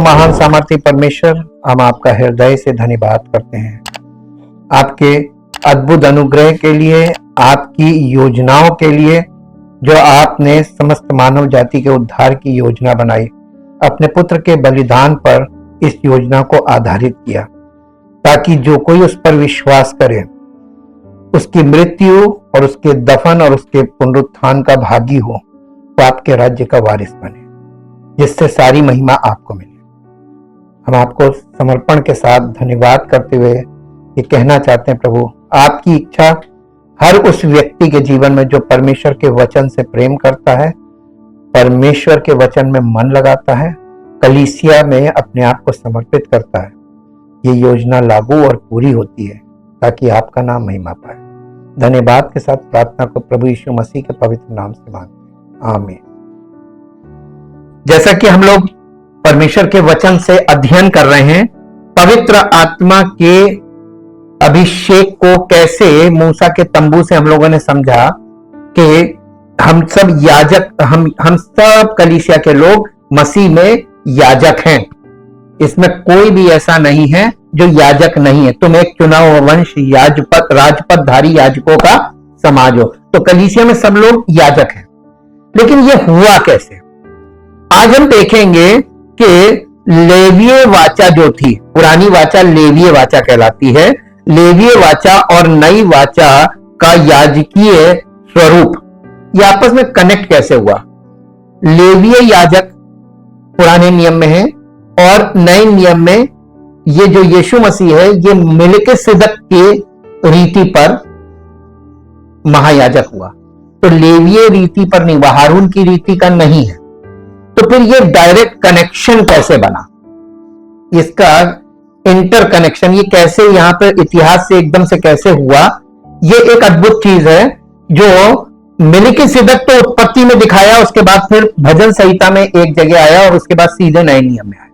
महान सामर्थ्य परमेश्वर, हम आपका हृदय से धन्यवाद करते हैं आपके अद्भुत अनुग्रह के लिए, आपकी योजनाओं के लिए जो आपने समस्त मानव जाति के उद्धार की योजना बनाई। अपने पुत्र के बलिदान पर इस योजना को आधारित किया ताकि जो कोई उस पर विश्वास करे उसकी मृत्यु और उसके दफन और उसके पुनरुत्थान का भागी हो, तो आपके राज्य का वारिस बने, जिससे सारी महिमा आपको मिले। हम आपको समर्पण के साथ धन्यवाद करते हुए ये कहना चाहते हैं, प्रभु आपकी इच्छा हर उस व्यक्ति के जीवन में जो परमेश्वर के वचन से प्रेम करता है, परमेश्वर के वचन में मन लगाता है, कलीसिया में अपने आप को समर्पित करता है, ये योजना लागू और पूरी होती है ताकि आपका नाम महिमा पाए। धन्यवाद के साथ प्रार्थना को प्रभु यीशु मसीह के पवित्र नाम से मांगते हैं, आमीन। जैसा कि हम लोग परमेश्वर के वचन से अध्ययन कर रहे हैं, पवित्र आत्मा के अभिषेक को कैसे मूसा के तंबू से हम लोगों ने समझा कि हम सब याजक, हम सब कलीसिया के लोग मसीह में याजक हैं। इसमें कोई भी ऐसा नहीं है जो याजक नहीं है। तुम एक चुना हुआ वंश, राजपदधारी याजकों का समाज हो। तो कलीसिया में सब लोग याजक हैं। लेकिन ये हुआ कैसे? आज हम देखेंगे कि लेवीय वाचा जो थी, पुरानी वाचा लेवीय वाचा कहलाती है। लेवीय वाचा और नई वाचा का याजकीय स्वरूप ये आपस में कनेक्ट कैसे हुआ? लेवीय याजक पुराने नियम में है और नए नियम में ये जो यीशु मसीह है, ये मेलिकिसेदक के रीति पर महायाजक हुआ। तो लेवीय रीति पर नहीं, वह हारून की रीति का नहीं है। तो फिर ये डायरेक्ट कनेक्शन कैसे बना? इसका इंटर कनेक्शन ये कैसे यहां पर इतिहास से एकदम से कैसे हुआ? ये एक अद्भुत चीज है जो मेलिकिसेदक तो उत्पत्ति में दिखाया, उसके बाद फिर भजन संहिता में एक जगह आया और उसके बाद सीधे नए नियम में आया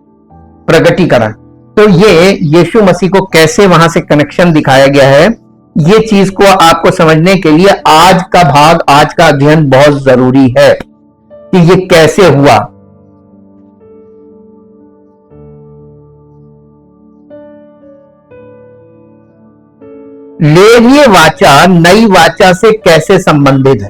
प्रगटीकरण। तो ये यीशु मसीह को कैसे वहां से कनेक्शन दिखाया गया है, ये चीज को आपको समझने के लिए आज का भाग, आज का अध्ययन बहुत जरूरी है कि ये कैसे हुआ। लेवीय वाचा नई वाचा से कैसे संबंधित है?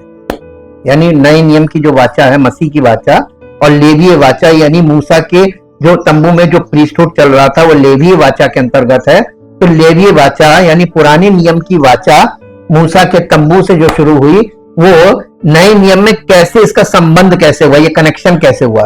यानी नए नियम की जो वाचा है, मसीह की वाचा, और लेवीय वाचा यानी मूसा के जो तंबू में जो प्रीस्टहुड चल रहा था वो लेवीय वाचा के अंतर्गत है। तो लेवीय वाचा यानी पुराने नियम की वाचा मूसा के तंबू से जो शुरू हुई, वो नए नियम में कैसे, इसका संबंध कैसे हुआ, ये कनेक्शन कैसे हुआ?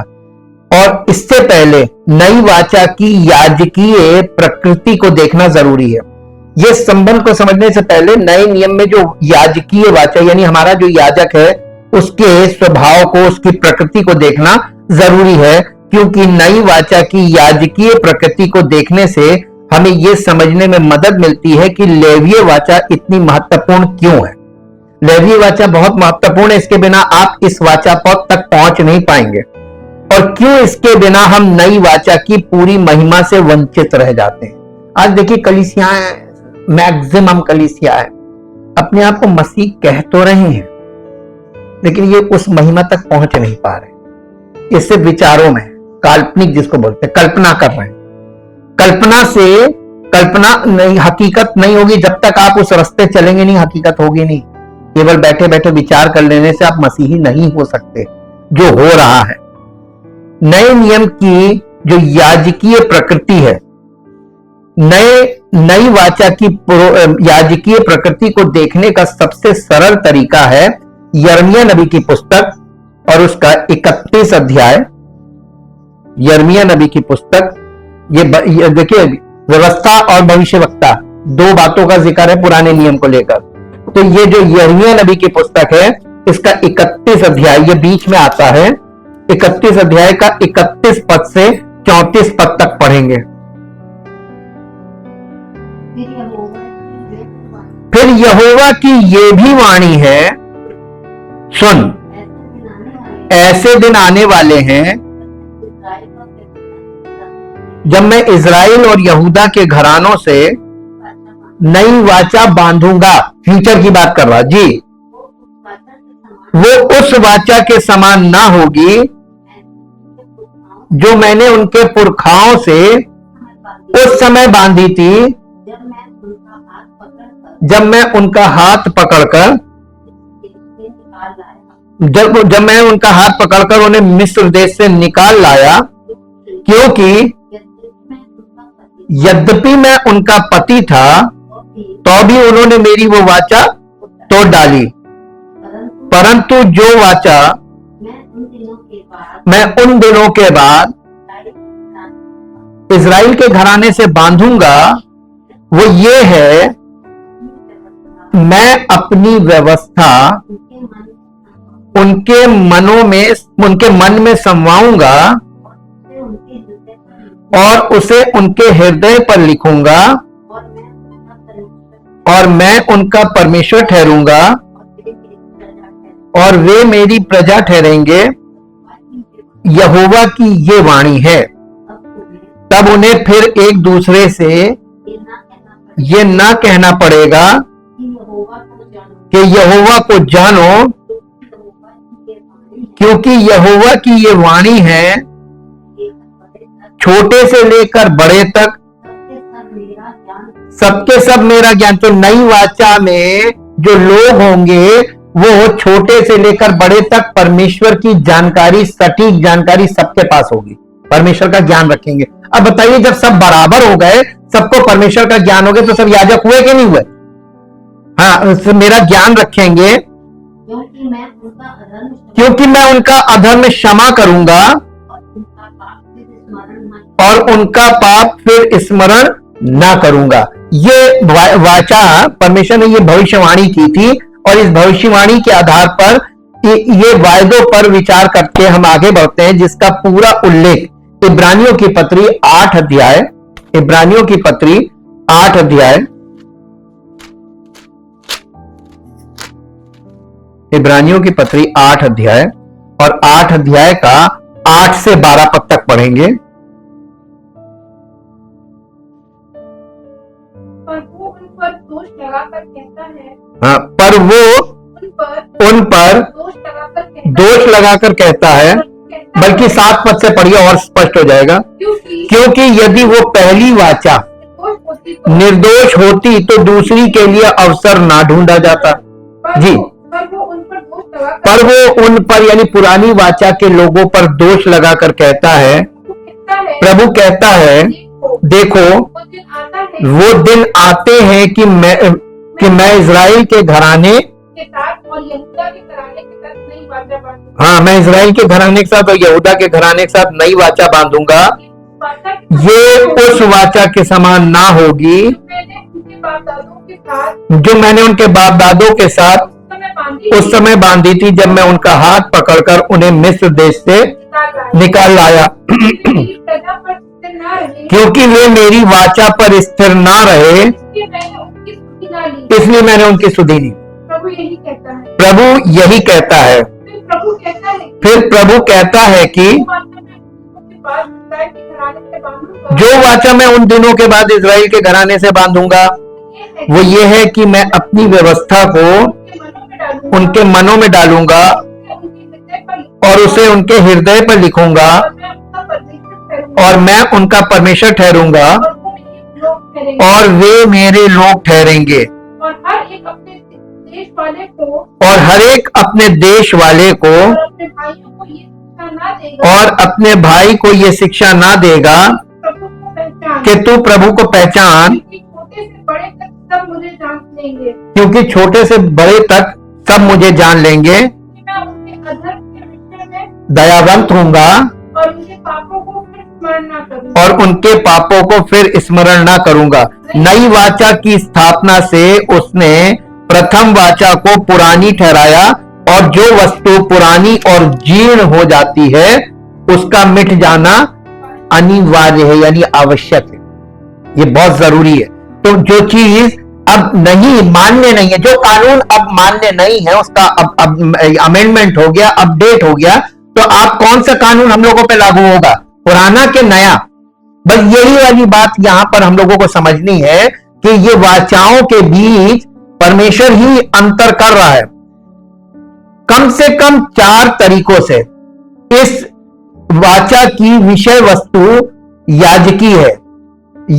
और इससे पहले नई वाचा की याजकीय प्रकृति को देखना जरूरी है। ये संबंध को समझने से पहले नए नियम में जो याजकीय वाचा यानी हमारा जो याजक है, उसके स्वभाव को, उसकी प्रकृति को देखना जरूरी है, क्योंकि नई वाचा की याजकीय प्रकृति को देखने से हमें यह समझने में मदद मिलती है कि लेवीय वाचा इतनी महत्वपूर्ण क्यों है। लेवीय वाचा बहुत महत्वपूर्ण है, इसके बिना आप इस वाचा तक पहुंच नहीं पाएंगे। और क्यों इसके बिना हम नई वाचा की पूरी महिमा से वंचित रह जाते हैं। आज देखिए कलीसियाएं, मैक्सिमम कलीसियाएं अपने आप को मसीह कह तो रहे हैं, लेकिन ये उस महिमा तक पहुंच नहीं पा रहे। इससे विचारों में काल्पनिक, जिसको बोलते हैं, कल्पना कर रहे हैं। कल्पना नहीं, हकीकत नहीं होगी जब तक आप उस रास्ते चलेंगे नहीं, हकीकत होगी नहीं। केवल बैठे बैठे विचार कर लेने से आप मसीही नहीं हो सकते। जो हो रहा है, नए नियम की जो याजकीय प्रकृति है, नई वाचा की याजकीय प्रकृति को देखने का सबसे सरल तरीका है यिर्मयाह नबी की पुस्तक और उसका 31 अध्याय। यिर्मयाह नबी की पुस्तक, ये देखिए, व्यवस्था और भविष्यवक्ता, दो बातों का जिक्र है पुराने नियम को लेकर। तो ये जो यिर्मयाह नबी की पुस्तक है, इसका 31 अध्याय, ये बीच में आता है। 31 अध्याय का 31 पद से 34 पद तक पढ़ेंगे। फिर यहोवा की ये भी वाणी है, सुन, ऐसे दिन आने वाले हैं जब मैं इज़राइल और यहूदा के घरानों से नई वाचा बांधूंगा। फ्यूचर की बात कर रहा जी। वो उस वाचा के समान ना होगी जो मैंने उनके पुरखाओं से उस समय बांधी थी, जब मैं उनका हाथ पकड़कर जब मैं उनका हाथ पकड़कर उन्हें मिस्र देश से निकाल लाया, क्योंकि यद्यपि मैं उनका पति था तो भी उन्होंने मेरी वो वाचा तोड़ डाली। परंतु जो वाचा मैं उन दिनों के बाद इज़राइल के घराने से बांधूंगा, वो ये है, मैं अपनी व्यवस्था उनके मन में समवाऊंगा और उसे उनके हृदय पर लिखूंगा, और मैं उनका परमेश्वर ठहरूंगा और वे मेरी प्रजा ठहरेंगे। यहोवा की ये वाणी है। तब उन्हें फिर एक दूसरे से ये ना कहना पड़ेगा कि यहोवा को जानो, क्योंकि यहोवा की ये वाणी है, छोटे से लेकर बड़े तक सबके सब मेरा ज्ञान। तो नई वाचा में जो लोग होंगे वो छोटे से लेकर बड़े तक परमेश्वर की जानकारी, सटीक जानकारी सबके पास होगी, परमेश्वर का ज्ञान रखेंगे। अब बताइए, जब सब बराबर हो गए, सबको परमेश्वर का ज्ञान हो गया, तो सब याजक हुए कि नहीं हुए? हाँ, मेरा ज्ञान रखेंगे, क्योंकि मैं उनका अधर्म क्षमा करूंगा और उनका पाप फिर स्मरण ना करूंगा। ये वाचा परमेश्वर ने ये भविष्यवाणी की थी, और इस भविष्यवाणी के आधार पर ये वायदों पर विचार करके हम आगे बढ़ते हैं, जिसका पूरा उल्लेख इब्रानियों की पत्री 8 अध्याय, इब्रानियों की पत्री 8 अध्याय, इब्रानियों की पत्री 8 अध्याय और 8 अध्याय का 8 से 12 पद तक पढ़ेंगे। पर वो उन पर दोष लगाकर कहता है, हाँ, पर वो उन पर दोष लगाकर कहता है, बल्कि 7 पद से पढ़िए और स्पष्ट हो जाएगा। क्योंकि यदि वो पहली वाचा निर्दोष होती तो दूसरी के लिए अवसर ना ढूंढा जाता। जी, पर वो उन पर यानी पुरानी वाचा के लोगों पर दोष लगाकर कहता है, प्रभु कहता है, देखो वो दिन आते हैं कि मैं इज़राइल के घराने के साथ और यहूदा के घराने के साथ नई वाचा बांधूंगा। हाँ, मैं इज़राइल के घराने के साथ और यहूदा के घराने के साथ नई वाचा बांधूंगा। ये उस वाचा के समान ना होगी जो मैंने उनके बाप दादों के साथ उस समय बांधी थी, जब मैं उनका हाथ पकड़कर उन्हें मिस्र देश से निकाल लाया। क्योंकि वे मेरी वाचा पर स्थिर ना रहे, इसलिए मैंने उनकी सुधि ली। प्रभु यही कहता है। फिर प्रभु कहता है कि जो वाचा मैं उन दिनों के बाद इज़राइल के घराने से बांधूंगा, वो ये है कि मैं अपनी व्यवस्था को उनके मनों में डालूंगा और उसे उनके हृदय पर लिखूंगा, और मैं उनका परमेश्वर ठहरूंगा और वे मेरे लोग ठहरेंगे। और हर एक अपने देश वाले को और अपने भाई को ये शिक्षा ना देगा कि तू प्रभु को पहचान, क्योंकि छोटे से बड़े तक सब मुझे जान लेंगे। दयावंत होऊंगा और उनके पापों को फिर स्मरण ना करूंगा। नई वाचा की स्थापना से उसने प्रथम वाचा को पुरानी ठहराया, और जो वस्तु पुरानी और जीर्ण हो जाती है उसका मिट जाना अनिवार्य है, यानी आवश्यक है। ये बहुत जरूरी है। तो जो चीज अब नहीं मान्य नहीं है, जो कानून अब मान्य नहीं है, उसका अब अमेंडमेंट हो गया, अपडेट हो गया, तो आप कौन सा कानून हम लोगों पे लागू होगा, पुराना के नया? बस यही वाली बात यहां पर हम लोगों को समझनी है कि ये वाचाओं के बीच परमेश्वर ही अंतर कर रहा है। कम से कम 4 तरीकों से इस वाचा की विषय वस्तु याजकी है।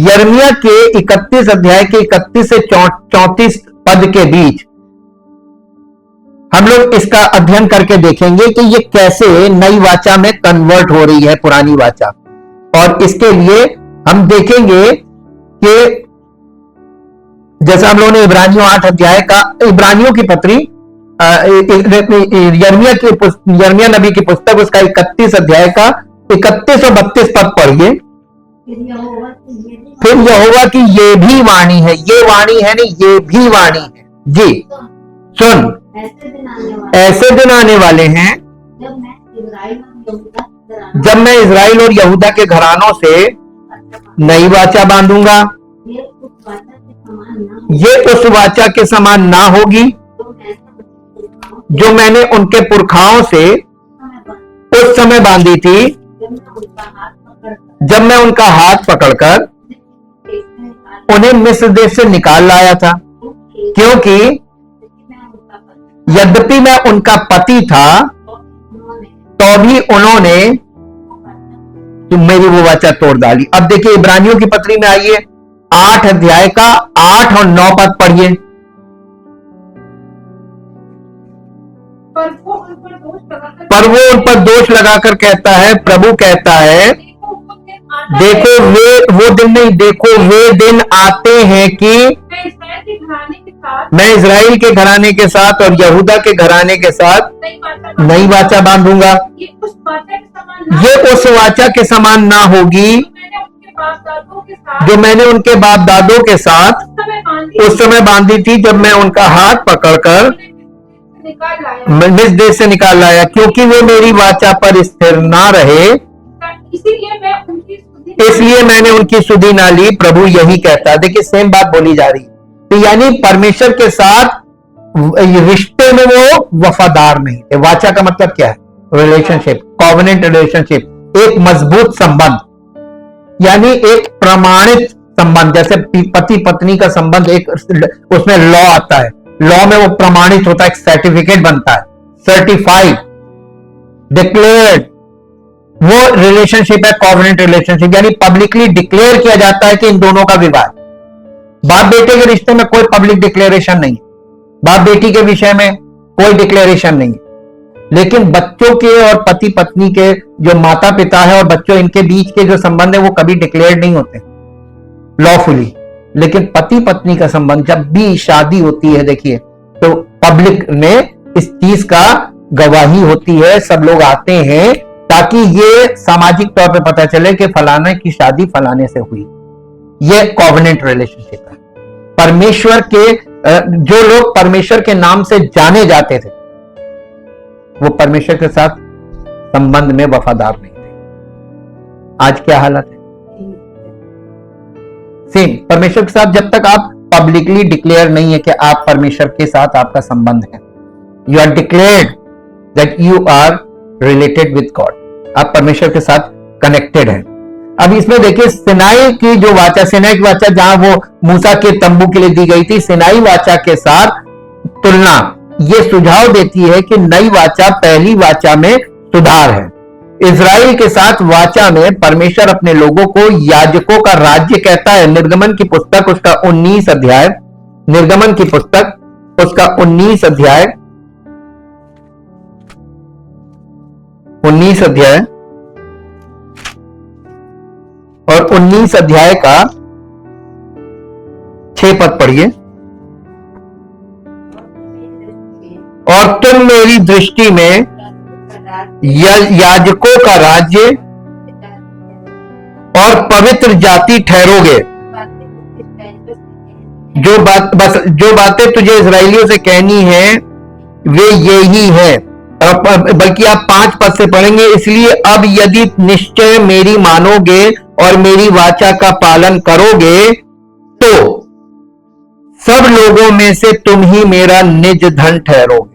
यिर्मयाह के 31 अध्याय के 31 से 34 पद के बीच हम लोग इसका अध्ययन करके देखेंगे कि ये कैसे नई वाचा में कन्वर्ट हो रही है पुरानी वाचा। और इसके लिए हम देखेंगे कि जैसा हम लोगों ने इब्रानियों 8 अध्याय का, इब्रानियों की पत्री, यिर्मयाह नबी की पुस्तक, उसका 31 अध्याय का 31 और 32 पद पढ़िए। फिर यहोवा की ये भी वाणी है, ये वाणी है नहीं, ये भी वाणी है जी, सुन, ऐसे दिन आने वाले हैं जब मैं इज़राइल और यहूदा के घरानों से नई वाचा बांधूंगा, ये उस वाचा के समान ना होगी जो मैंने उनके पुरखाओं से उस समय बांधी थी जब मैं उनका हाथ पकड़कर उन्हें मिस्र देश से निकाल लाया था, क्योंकि यद्यपि मैं उनका पति था तो भी उन्होंने मेरी वो वाचा तोड़ डाली। अब देखिए इब्रानियों की पत्री में आइए, 8 अध्याय का 8 और 9 पद पढ़िए। पर वो उन पर दोष लगाकर कहता है, प्रभु कहता है, देखो वो दिन नहीं, देखो वे दिन आते हैं कि मैं इज़राइल के घराने के साथ और यहूदा के घराने के साथ नई वाचा बांधूंगा। ये उस वाचा के समान ना होगी जो मैंने उनके बाप दादों के साथ उस समय बांधी थी जब मैं उनका हाथ पकड़कर मिस्र देश से निकाल लाया, क्योंकि वे मेरी वाचा पर स्थिर ना रहे, इसलिए मैंने उनकी सुधि ना ली, प्रभु यही कहता है। देखिए सेम बात बोली जा रही है। तो यानी परमेश्वर के साथ रिश्ते में वो वफादार नहीं थे। वाचा का मतलब क्या है? रिलेशनशिप, कॉवेनेंट रिलेशनशिप, एक मजबूत संबंध, यानी एक प्रमाणित संबंध। जैसे पति पत्नी का संबंध, एक उसमें लॉ आता है, लॉ में वो प्रमाणित होता है, एक सर्टिफिकेट बनता है, सर्टिफाइड, डिक्लेयर्ड, वो रिलेशनशिप है कॉवेनेंट रिलेशनशिप, यानी पब्लिकली डिक्लेयर किया जाता है कि इन दोनों का विवाह। बाप बेटे के रिश्ते में कोई पब्लिक डिक्लेरेशन नहीं, बाप बेटी के विषय में कोई डिक्लेरेशन नहीं, लेकिन बच्चों के और पति पत्नी के जो माता पिता है और बच्चों, इनके बीच के जो संबंध है वो कभी डिक्लेयर नहीं होते लॉफुली। लेकिन पति पत्नी का संबंध जब भी शादी होती है, देखिए तो पब्लिक में इस चीज का गवाही होती है, सब लोग आते हैं ताकि ये सामाजिक तौर पे पता चले कि फलाने की शादी फलाने से हुई। ये कॉवेनेंट रिलेशनशिप है। परमेश्वर के जो लोग परमेश्वर के नाम से जाने जाते थे वो परमेश्वर के साथ संबंध में वफादार नहीं थे। आज क्या हालत है? सेम। परमेश्वर के साथ जब तक आप पब्लिकली डिक्लेयर नहीं है कि आप परमेश्वर के साथ आपका संबंध है, you are declared that you are related with God, आप परमेश्वर के साथ कनेक्टेड हैं। अब इसमें देखिए सिनाई की जो वाचा, सिनाई की वाचा जहां वो मूसा के तंबू के लिए दी गई थी, सिनाई वाचा के साथ तुलना ये सुझाव देती है कि नई वाचा पहली वाचा में सुधार है। इज़राइल के साथ वाचा में परमेश्वर अपने लोगों को याजकों का राज्य कहता है। निर्गमन की पुस्तक उसका 19 अध्याय, निर्गमन की पुस्तक उसका 19 अध्याय, 19 अध्याय और 19 अध्याय का 6 पद पढ़िए। और तुम मेरी दृष्टि में याजकों का राज्य और पवित्र जाति ठहरोगे। जो बातें तुझे इजराइलियों से कहनी है वे यही है। बल्कि आप 5 पद से पढ़ेंगे, इसलिए अब यदि निश्चय मेरी मानोगे और मेरी वाचा का पालन करोगे तो सब लोगों में से तुम ही मेरा निज धन ठहरोगे।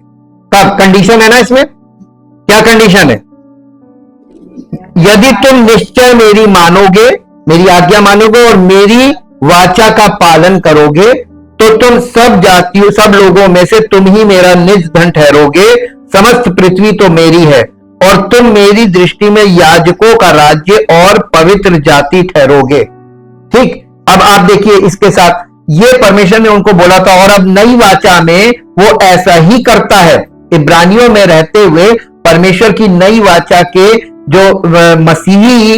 कब? कंडीशन है ना इसमें, क्या कंडीशन है? यदि तुम निश्चय मेरी मानोगे, मेरी आज्ञा मानोगे और मेरी वाचा का पालन करोगे तो तुम सब जातियों, सब लोगों में से तुम ही मेरा निज धन ठहरोगे। समस्त पृथ्वी तो मेरी है और तुम मेरी दृष्टि में याजकों का राज्य और पवित्र जाति ठहरोगे। ठीक, अब आप देखिए इसके साथ ये परमेश्वर ने उनको बोला था और अब नई वाचा में वो ऐसा ही करता है। इब्रानियों में रहते हुए परमेश्वर की नई वाचा के जो मसीही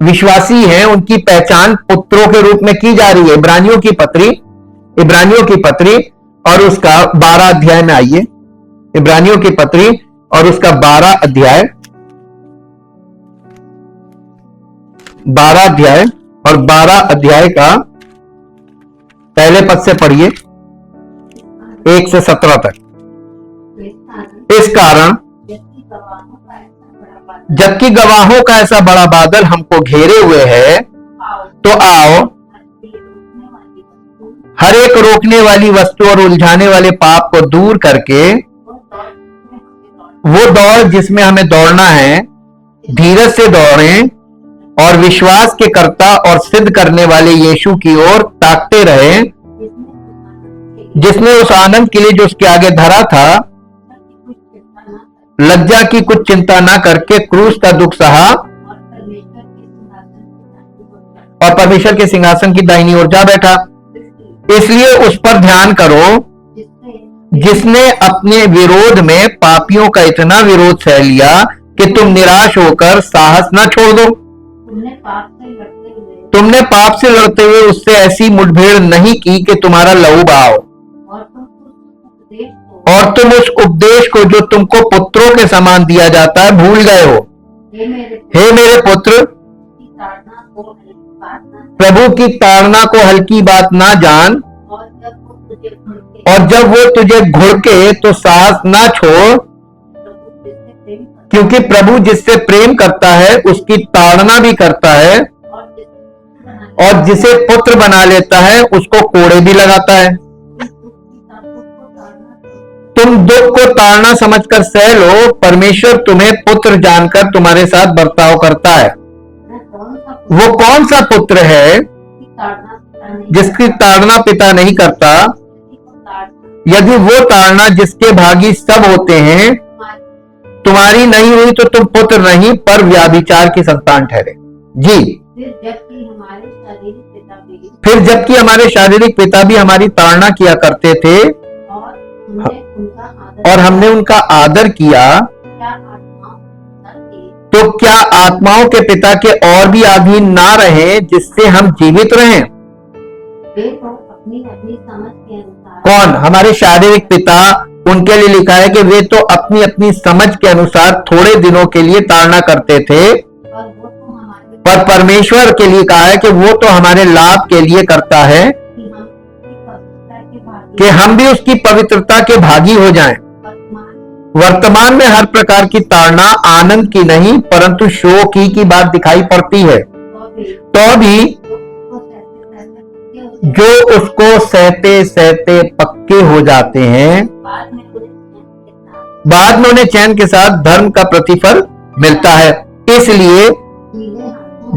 विश्वासी हैं उनकी पहचान पुत्रों के रूप में की जा रही है। इब्रानियों की पत्री और उसका 12 अध्याय में आइए। इब्रानियों की पत्री और उसका 12 अध्याय और 12 अध्याय का पहले पद से पढ़िए 1 से 17 तक। इस कारण जबकि गवाहों का ऐसा बड़ा बादल हमको घेरे हुए है, तो आओ हर एक रोकने वाली वस्तु और उलझाने वाले पाप को दूर करके वो दौड़ जिसमें हमें दौड़ना है, धीरज से दौड़ें और विश्वास के कर्ता और सिद्ध करने वाले यीशु की ओर ताकते रहें, जिसने उस आनंद के लिए जो उसके आगे धरा था, लज्जा की कुछ चिंता ना करके क्रूस का दुख सहा और परमेश्वर के सिंहासन की दाहिनी ओर जा बैठा। इसलिए उस पर ध्यान करो जिसने अपने विरोध में पापियों का इतना विरोध सह लिया कि तुम निराश होकर साहस ना छोड़ दो। तुमने पाप से लड़ते हुए उससे ऐसी मुठभेड़ नहीं की कि तुम्हारा लहू बहाओ, और तुम उस उपदेश को जो तुमको पुत्रों के समान दिया जाता है भूल गए हो। हे मेरे पुत्र, प्रभु की ताड़ना को हल्की बात ना जान, और जब वो तुझे घुड़के तो साहस ना छोड़, क्योंकि प्रभु जिससे प्रेम करता है उसकी ताड़ना भी करता है, और जिसे पुत्र बना लेता है उसको कोड़े भी लगाता है। तुम दुख को ताड़ना समझकर सह लो, परमेश्वर तुम्हें पुत्र जानकर तुम्हारे साथ बर्ताव करता है। वो कौन सा पुत्र है जिसकी ताड़ना पिता नहीं करता? यदि वो ताड़ना जिसके भागी सब होते हैं तुम्हारी नहीं हुई तो तुम पुत्र नहीं पर व्याभिचार की संतान ठहरे। जी, फिर जबकि हमारे शारीरिक पिता भी हमारी ताड़ना किया करते थे और हमने उनका आदर किया, तो क्या आत्माओं के पिता के और भी अधीन ना रहे जिससे हम जीवित रहें? कौन? हमारे शारीरिक पिता। उनके लिए लिखा है कि वे तो अपनी अपनी समझ के अनुसार थोड़े दिनों के लिए ताड़ना करते थे, पर परमेश्वर के लिए कहा है कि वो तो हमारे लाभ के लिए करता है कि हम भी उसकी पवित्रता के भागी हो जाएं। वर्तमान में हर प्रकार की ताड़ना आनंद की नहीं परंतु शोक की बात दिखाई पड़ती है, तो भी जो उसको सहते सहते पक्के हो जाते हैं, बाद में उन्हें चैन के साथ धर्म का प्रतिफल मिलता है। इसलिए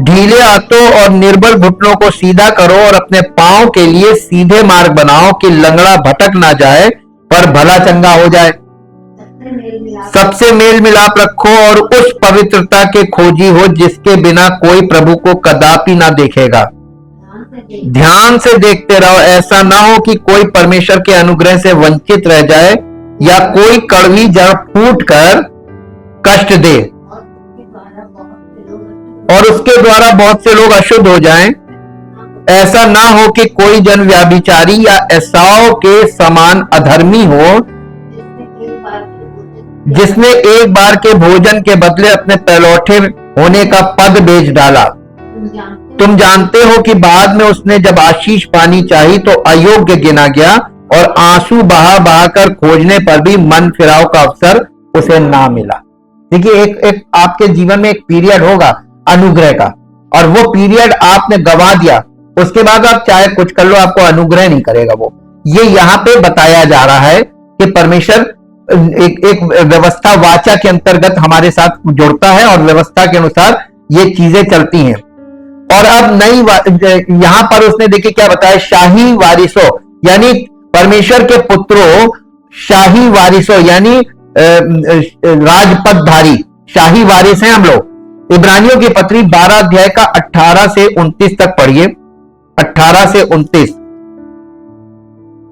ढीले हाथों और निर्बल घुटनों को सीधा करो और अपने पांव के लिए सीधे मार्ग बनाओ कि लंगड़ा भटक ना जाए पर भला चंगा हो जाए। सबसे मेल मिलाप रखो और उस पवित्रता के खोजी हो जिसके बिना कोई प्रभु को कदापि ना देखेगा। ध्यान से देखते रहो, ऐसा ना हो कि कोई परमेश्वर के अनुग्रह से वंचित रह जाए या कोई कड़वी जड़ फूट कर कष्ट दे और उसके द्वारा बहुत से लोग अशुद्ध हो जाएं। ऐसा ना हो कि कोई जन व्याभिचारी या एसाव के समान अधर्मी हो, जिसने एक बार के भोजन के बदले अपने पहलौठे होने का पद बेच डाला। तुम जानते हो कि बाद में उसने जब आशीष पानी चाहिए तो अयोग्य गिना गया और आंसू बहा बहा कर खोजने पर भी मन फिराव का अवसर उसे ना मिला। देखिए, एक आपके जीवन में एक पीरियड होगा अनुग्रह का, और वो पीरियड आपने गवा दिया, उसके बाद आप चाहे कुछ कर लो, आपको अनुग्रह नहीं करेगा वो। ये यहाँ पे बताया जा रहा है कि परमेश्वर एक व्यवस्था वाचा के अंतर्गत हमारे साथ जुड़ता है और व्यवस्था के अनुसार ये चीजें चलती हैं। और अब नई यहां पर उसने देखिए क्या बताया, शाही वारिसों यानी परमेश्वर के पुत्रों, शाही वारिसों यानी राजपदधारी, शाही वारिस हैं हम लोग। इब्रानियों की पत्री 12 अध्याय का 18 से 29 तक पढ़िए। 18 से 29।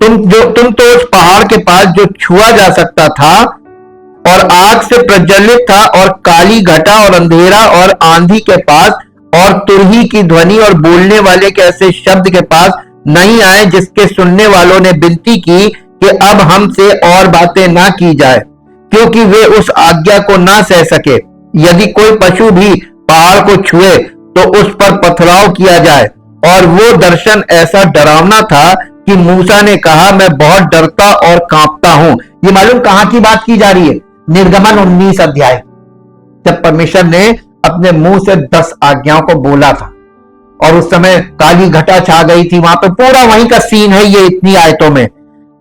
तुम तो उस पहाड़ के पास जो छुआ जा सकता था और आग से प्रज्वलित था, और काली घटा और अंधेरा और आंधी के पास, और तुरही की ध्वनि और बोलने वाले के ऐसे शब्द के पास नहीं आए, जिसके सुनने वालों ने विनती की कि अब हमसे और बातें ना की जाए, क्योंकि वे उस आज्ञा को ना सह सके। यदि कोई पशु भी पहाड़ को छुए तो उस पर पथराव किया जाए। और वो दर्शन ऐसा डरावना था कि मूसा ने कहा, मैं बहुत डरता और कांपता हूं। ये मालूम कहां की बात की जा रही है? निर्गमन 19 अध्याय, जब परमेश्वर ने अपने मुंह से 10 आज्ञाओं को बोला था, और उस समय काली घटा छा गई थी। वहां पे पूरा वहीं का सीन है ये इतनी आयतों में।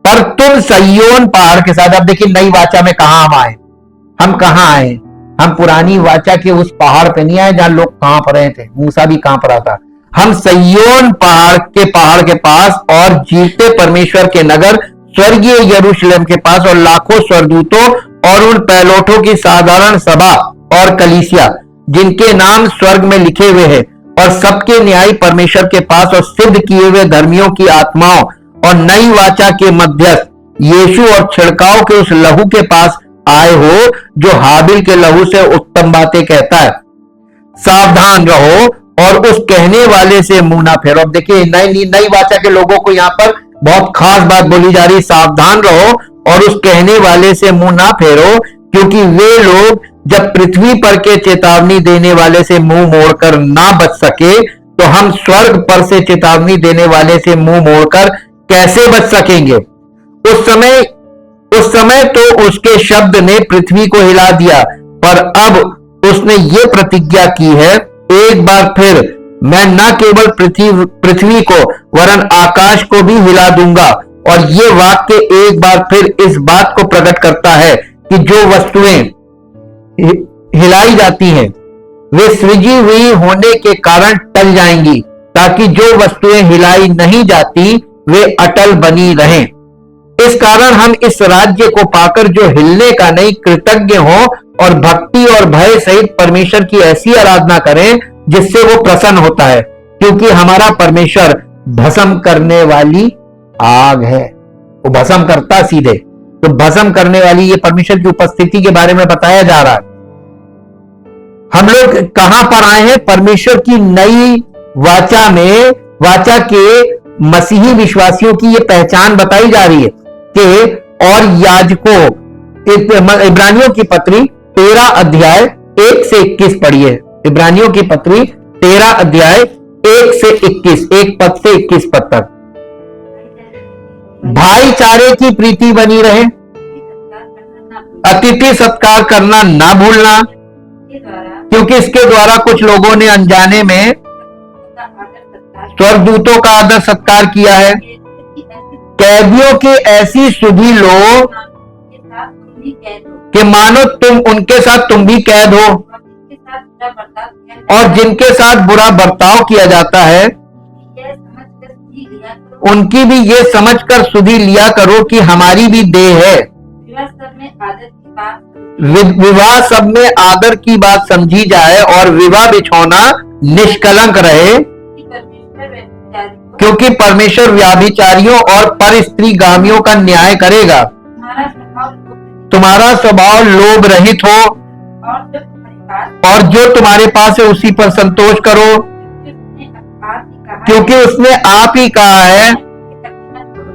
पर तुम सय्योन पहाड़ के साथ, अब देखिए नई वाचा में कहां हम आए। हम कहां आए? हम पुरानी वाचा के उस पहाड़ पे नहीं आए जहां लोग कांप रहे थे, मूसा भी कांप रहा था। हम सय्योन पहाड़ के पास और जीते परमेश्वर के नगर स्वर्गीय यरूशलेम के पास, और लाखों स्वर्गदूतों और उन पैलोठों की साधारण सभा और कलीसिया, जिनके नाम स्वर्ग में लिखे हुए हैं, और सबके न्यायी परमेश्वर के पास, और सिद्ध किए हुए धर्मियों की आत्माओं और नई वाचा के मध्यस्थ यीशु और छिड़काव के उस लहू के पास आए हो, जो हाबिल के लहू से उत्तम बातें कहता है। सावधान रहो और उस कहने वाले से मुंह ना फेरो। अब देखिए नई वाचा के लोगों को यहां पर बहुत खास बात बोली जा रही, सावधान रहो और उस कहने वाले से मुंह ना फेरो, क्योंकि वे लोग जब पृथ्वी पर के चेतावनी देने वाले से मुंह मोड़कर ना बच सके, तो हम स्वर्ग पर से चेतावनी देने वाले से मुंह मोड़कर कैसे बच सकेंगे? उस समय तो उसके शब्द ने पृथ्वी को हिला दिया, पर अब उसने ये प्रतिज्ञा की है, एक बार फिर मैं न केवल पृथ्वी को वरन आकाश को भी हिला दूंगा। और ये वाक्य एक बार फिर इस बात को प्रकट करता है कि जो वस्तुएं हिलाई जाती हैं वे सृजी हुई होने के कारण टल जाएंगी, ताकि जो वस्तुएं हिलाई नहीं जाती वे अटल बनी रहें। इस कारण हम इस राज्य को पाकर जो हिलने का नहीं कृतज्ञ हो और भक्ति और भय सहित परमेश्वर की ऐसी आराधना करें जिससे वो प्रसन्न होता है, क्योंकि हमारा परमेश्वर भस्म करने वाली आग है। वो भस्म करता सीधे, तो भस्म करने वाली ये परमेश्वर की उपस्थिति के बारे में बताया जा रहा है। हम लोग कहां पर आए हैं? परमेश्वर की नई वाचा में, वाचा के मसीही विश्वासियों की ये पहचान बताई जा रही है कि और याजकों, इब्रानियों की पत्री 13 अध्याय 1 से 21 पढ़िए। इब्रानियों की पत्री 13 अध्याय 1 से 21, एक पद से 21 पद तक। भाईचारे की प्रीति बनी रहे, अतिथि सत्कार करना ना भूलना, क्योंकि इसके द्वारा कुछ लोगों ने अनजाने में स्वर्गदूतों का आदर सत्कार किया है। कैदियों की ऐसी सुधि लो कि मानो तुम उनके साथ तुम भी कैद हो, और जिनके साथ बुरा बर्ताव किया जाता है उनकी भी ये समझकर सुधि लिया करो कि हमारी भी देह है। विवाह सब में आदर की बात समझी जाए, और विवाह बिछौना निष्कलंक रहे, क्योंकि परमेश्वर व्याभिचारियों और पर स्त्रीगामियों का न्याय करेगा। तुम्हारा स्वभाव लोभ रहित हो, और जो तुम्हारे पास है उसी पर संतोष करो, क्योंकि उसने आप ही कहा है,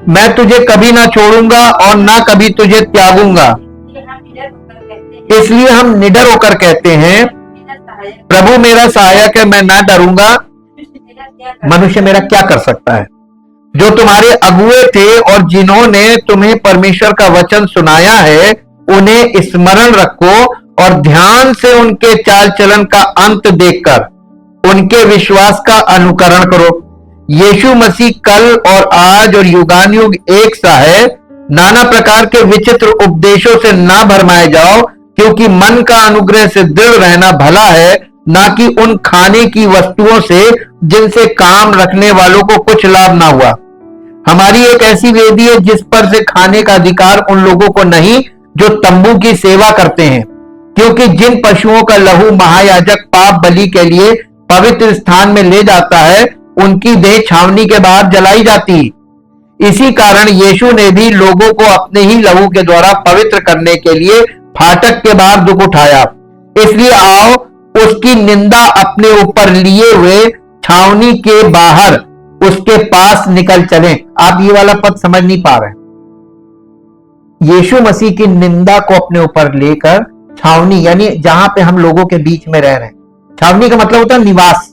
मैं तुझे कभी ना छोड़ूंगा और ना कभी तुझे त्यागूंगा। इसलिए हम निडर होकर कहते हैं, प्रभु मेरा सहायक है, मैं ना डरूंगा। मनुष्य मेरा क्या कर सकता है? जो तुम्हारे अगुए थे और जिन्होंने तुम्हें परमेश्वर का वचन सुनाया है, उन्हें स्मरण रखो और ध्यान से उनके चाल चलन का अंत देखकर उनके विश्वास का अनुकरण करो। यीशु मसीह कल और आज और युगानुयुग एक सा है। नाना प्रकार के विचित्र उपदेशों से ना भरमाए जाओ, क्योंकि मन का अनुग्रह से दृढ़ रहना भला है, ना कि उन खाने की वस्तुओं से जिनसे काम रखने वालों को कुछ लाभ ना हुआ। हमारी एक ऐसी वेदी है जिस पर से खाने का अधिकार उन लोगों को नहीं जो तंबू की सेवा करते हैं। क्योंकि जिन पशुओं का लहू महायाजक पाप बलि के लिए पवित्र स्थान में ले जाता है उनकी देह छावनी के बाहर जलाई जाती। इसी कारण यीशु ने भी लोगों को अपने ही लहू के द्वारा पवित्र करने के लिए फाटक के बाहर दुख उठाया। इसलिए आओ उसकी निंदा अपने ऊपर लिए हुए छावनी के बाहर उसके पास निकल चलें। आप ये वाला पद समझ नहीं पा रहे। यीशु मसीह की निंदा को अपने ऊपर लेकर छावनी, यानी जहां पे हम लोगों के बीच में रह रहे हैं। छावनी का मतलब होता है निवास।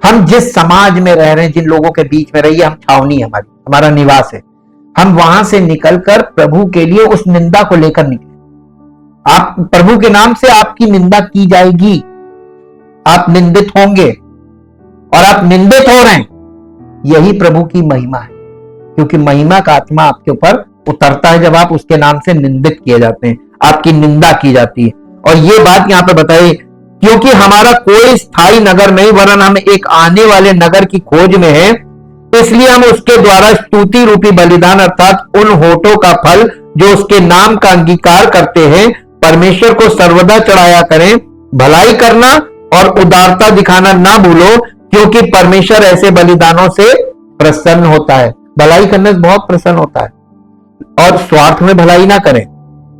हम जिस समाज में रह रहे हैं, जिन लोगों के बीच में रहिए, हम छावनी, हमारा निवास है। हम वहां से निकलकर प्रभु के लिए उस निंदा को लेकर निकले। आप प्रभु के नाम से आपकी निंदा की जाएगी, आप निंदित होंगे और आप निंदित हो रहे हैं। यही प्रभु की महिमा है, क्योंकि महिमा का आत्मा आपके ऊपर उतरता है जब आप उसके नाम से निंदित किए जाते हैं, आपकी निंदा की जाती है। और ये बात यहां पे बताइए, क्योंकि हमारा कोई स्थायी नगर नहीं वरन हम एक आने वाले नगर की खोज में है, इसलिए हम उसके द्वारा स्तुति रूपी बलिदान अर्थात उन होठों का फल जो उसके नाम का अंगीकार करते हैं परमेश्वर को सर्वदा चढ़ाया करें। भलाई करना और उदारता दिखाना ना भूलो, क्योंकि परमेश्वर ऐसे बलिदानों से प्रसन्न होता है। भलाई करने से बहुत प्रसन्न होता है, और स्वार्थ में भलाई ना करें।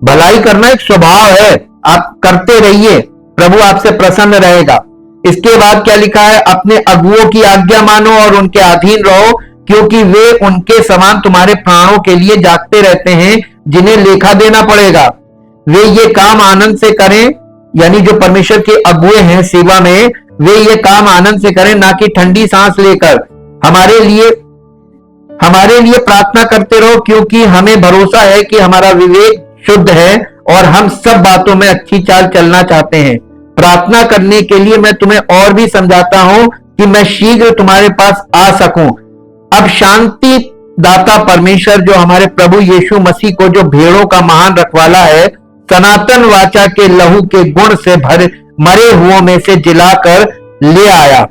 भलाई करना एक स्वभाव है, आप करते रहिए, प्रभु आपसे प्रसन्न रहेगा। इसके बाद क्या लिखा है, अपने अगुओं की आज्ञा मानो और उनके अधीन रहो, क्योंकि वे उनके समान तुम्हारे प्राणों के लिए जागते रहते हैं जिन्हें लेखा देना पड़ेगा। वे ये काम आनंद से करें, यानी जो परमेश्वर के अगुए हैं सेवा में, वे ये काम आनंद से करें, ना कि ठंडी सांस लेकर। हमारे लिए प्रार्थना करते रहो, क्योंकि हमें भरोसा है कि हमारा विवेक शुद्ध है और हम सब बातों में अच्छी चाल चलना चाहते हैं। प्रार्थना करने के लिए मैं तुम्हें और भी समझाता हूं कि मैं शीघ्र तुम्हारे पास आ सकूं। अब शांति दाता परमेश्वर जो हमारे प्रभु यीशु मसीह को, जो भेड़ों का महान रखवाला है, सनातन वाचा के लहू के गुण से मरे हुओं में से जिलाकर ले आया,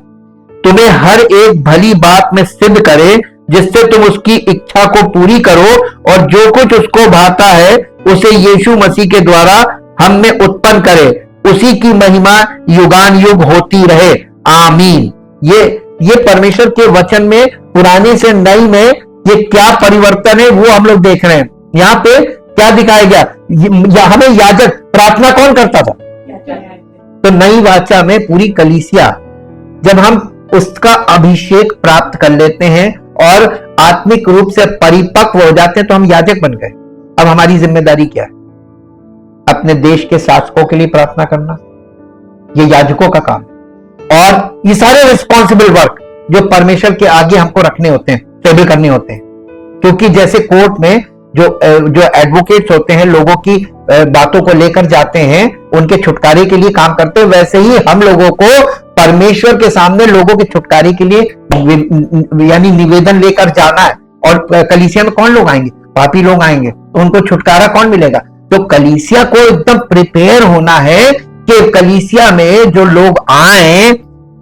तुम्हें हर एक भली बात में सिद्ध करे, जिससे तुम उसकी इच्छा को पूरी करो और जो कुछ उसको भाता है उसे यीशु मसीह के द्वारा हम में उत्पन्न करे। उसी की महिमा युगान युग होती रहे, आमीन। ये परमेश्वर के वचन में पुराने से नई में ये क्या परिवर्तन है वो हम लोग देख रहे हैं। यहाँ पे क्या दिखाया गया, हमें याजक प्रार्थना कौन करता था, तो नई वाचा में पूरी कलीसिया, जब हम उसका अभिषेक प्राप्त कर लेते हैं और आत्मिक रूप से परिपक्व हो जाते हैं, तो हम याजक बन गए। अब हमारी जिम्मेदारी क्या है, अपने देश के शासकों के लिए प्रार्थना करना, ये याजकों का काम। और ये सारे रिस्पॉन्सिबल वर्क जो परमेश्वर के आगे हमको रखने होते हैं, टेबल करने होते हैं, क्योंकि जैसे कोर्ट में जो एडवोकेट्स होते हैं, लोगों की बातों को लेकर जाते हैं, उनके छुटकारे के लिए काम करते हैं, वैसे ही हम लोगों को परमेश्वर के सामने लोगों के छुटकारे के लिए यानी निवेदन लेकर जाना है। और कलीसिया में कौन लोग आएंगे, पापी लोग आएंगे, तो उनको छुटकारा कौन मिलेगा। तो कलीसिया को एकदम प्रिपेयर होना है कि कलीसिया में जो लोग आए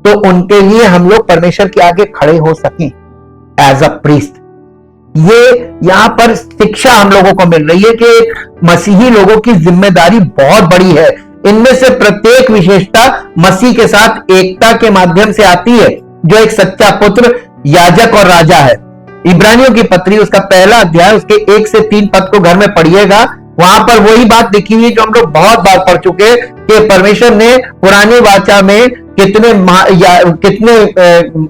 तो उनके लिए हम लोग परमेश्वर के आगे खड़े हो सकें एज अ प्रीस्ट। ये यहां पर शिक्षा हम लोगों को मिल रही है कि मसीही लोगों की जिम्मेदारी बहुत बड़ी है। इनमें से प्रत्येक विशेषता मसीह के साथ एकता के माध्यम से आती है, जो एक सच्चा पुत्र, याजक और राजा है। इब्रानियों की पत्री उसका पहला अध्याय उसके 1 से 3 पद को घर में पढ़िएगा, वहां पर वही बात लिखी हुई है जो हम लोग बहुत बार पढ़ चुके कि परमेश्वर ने पुरानी वाचा में कितने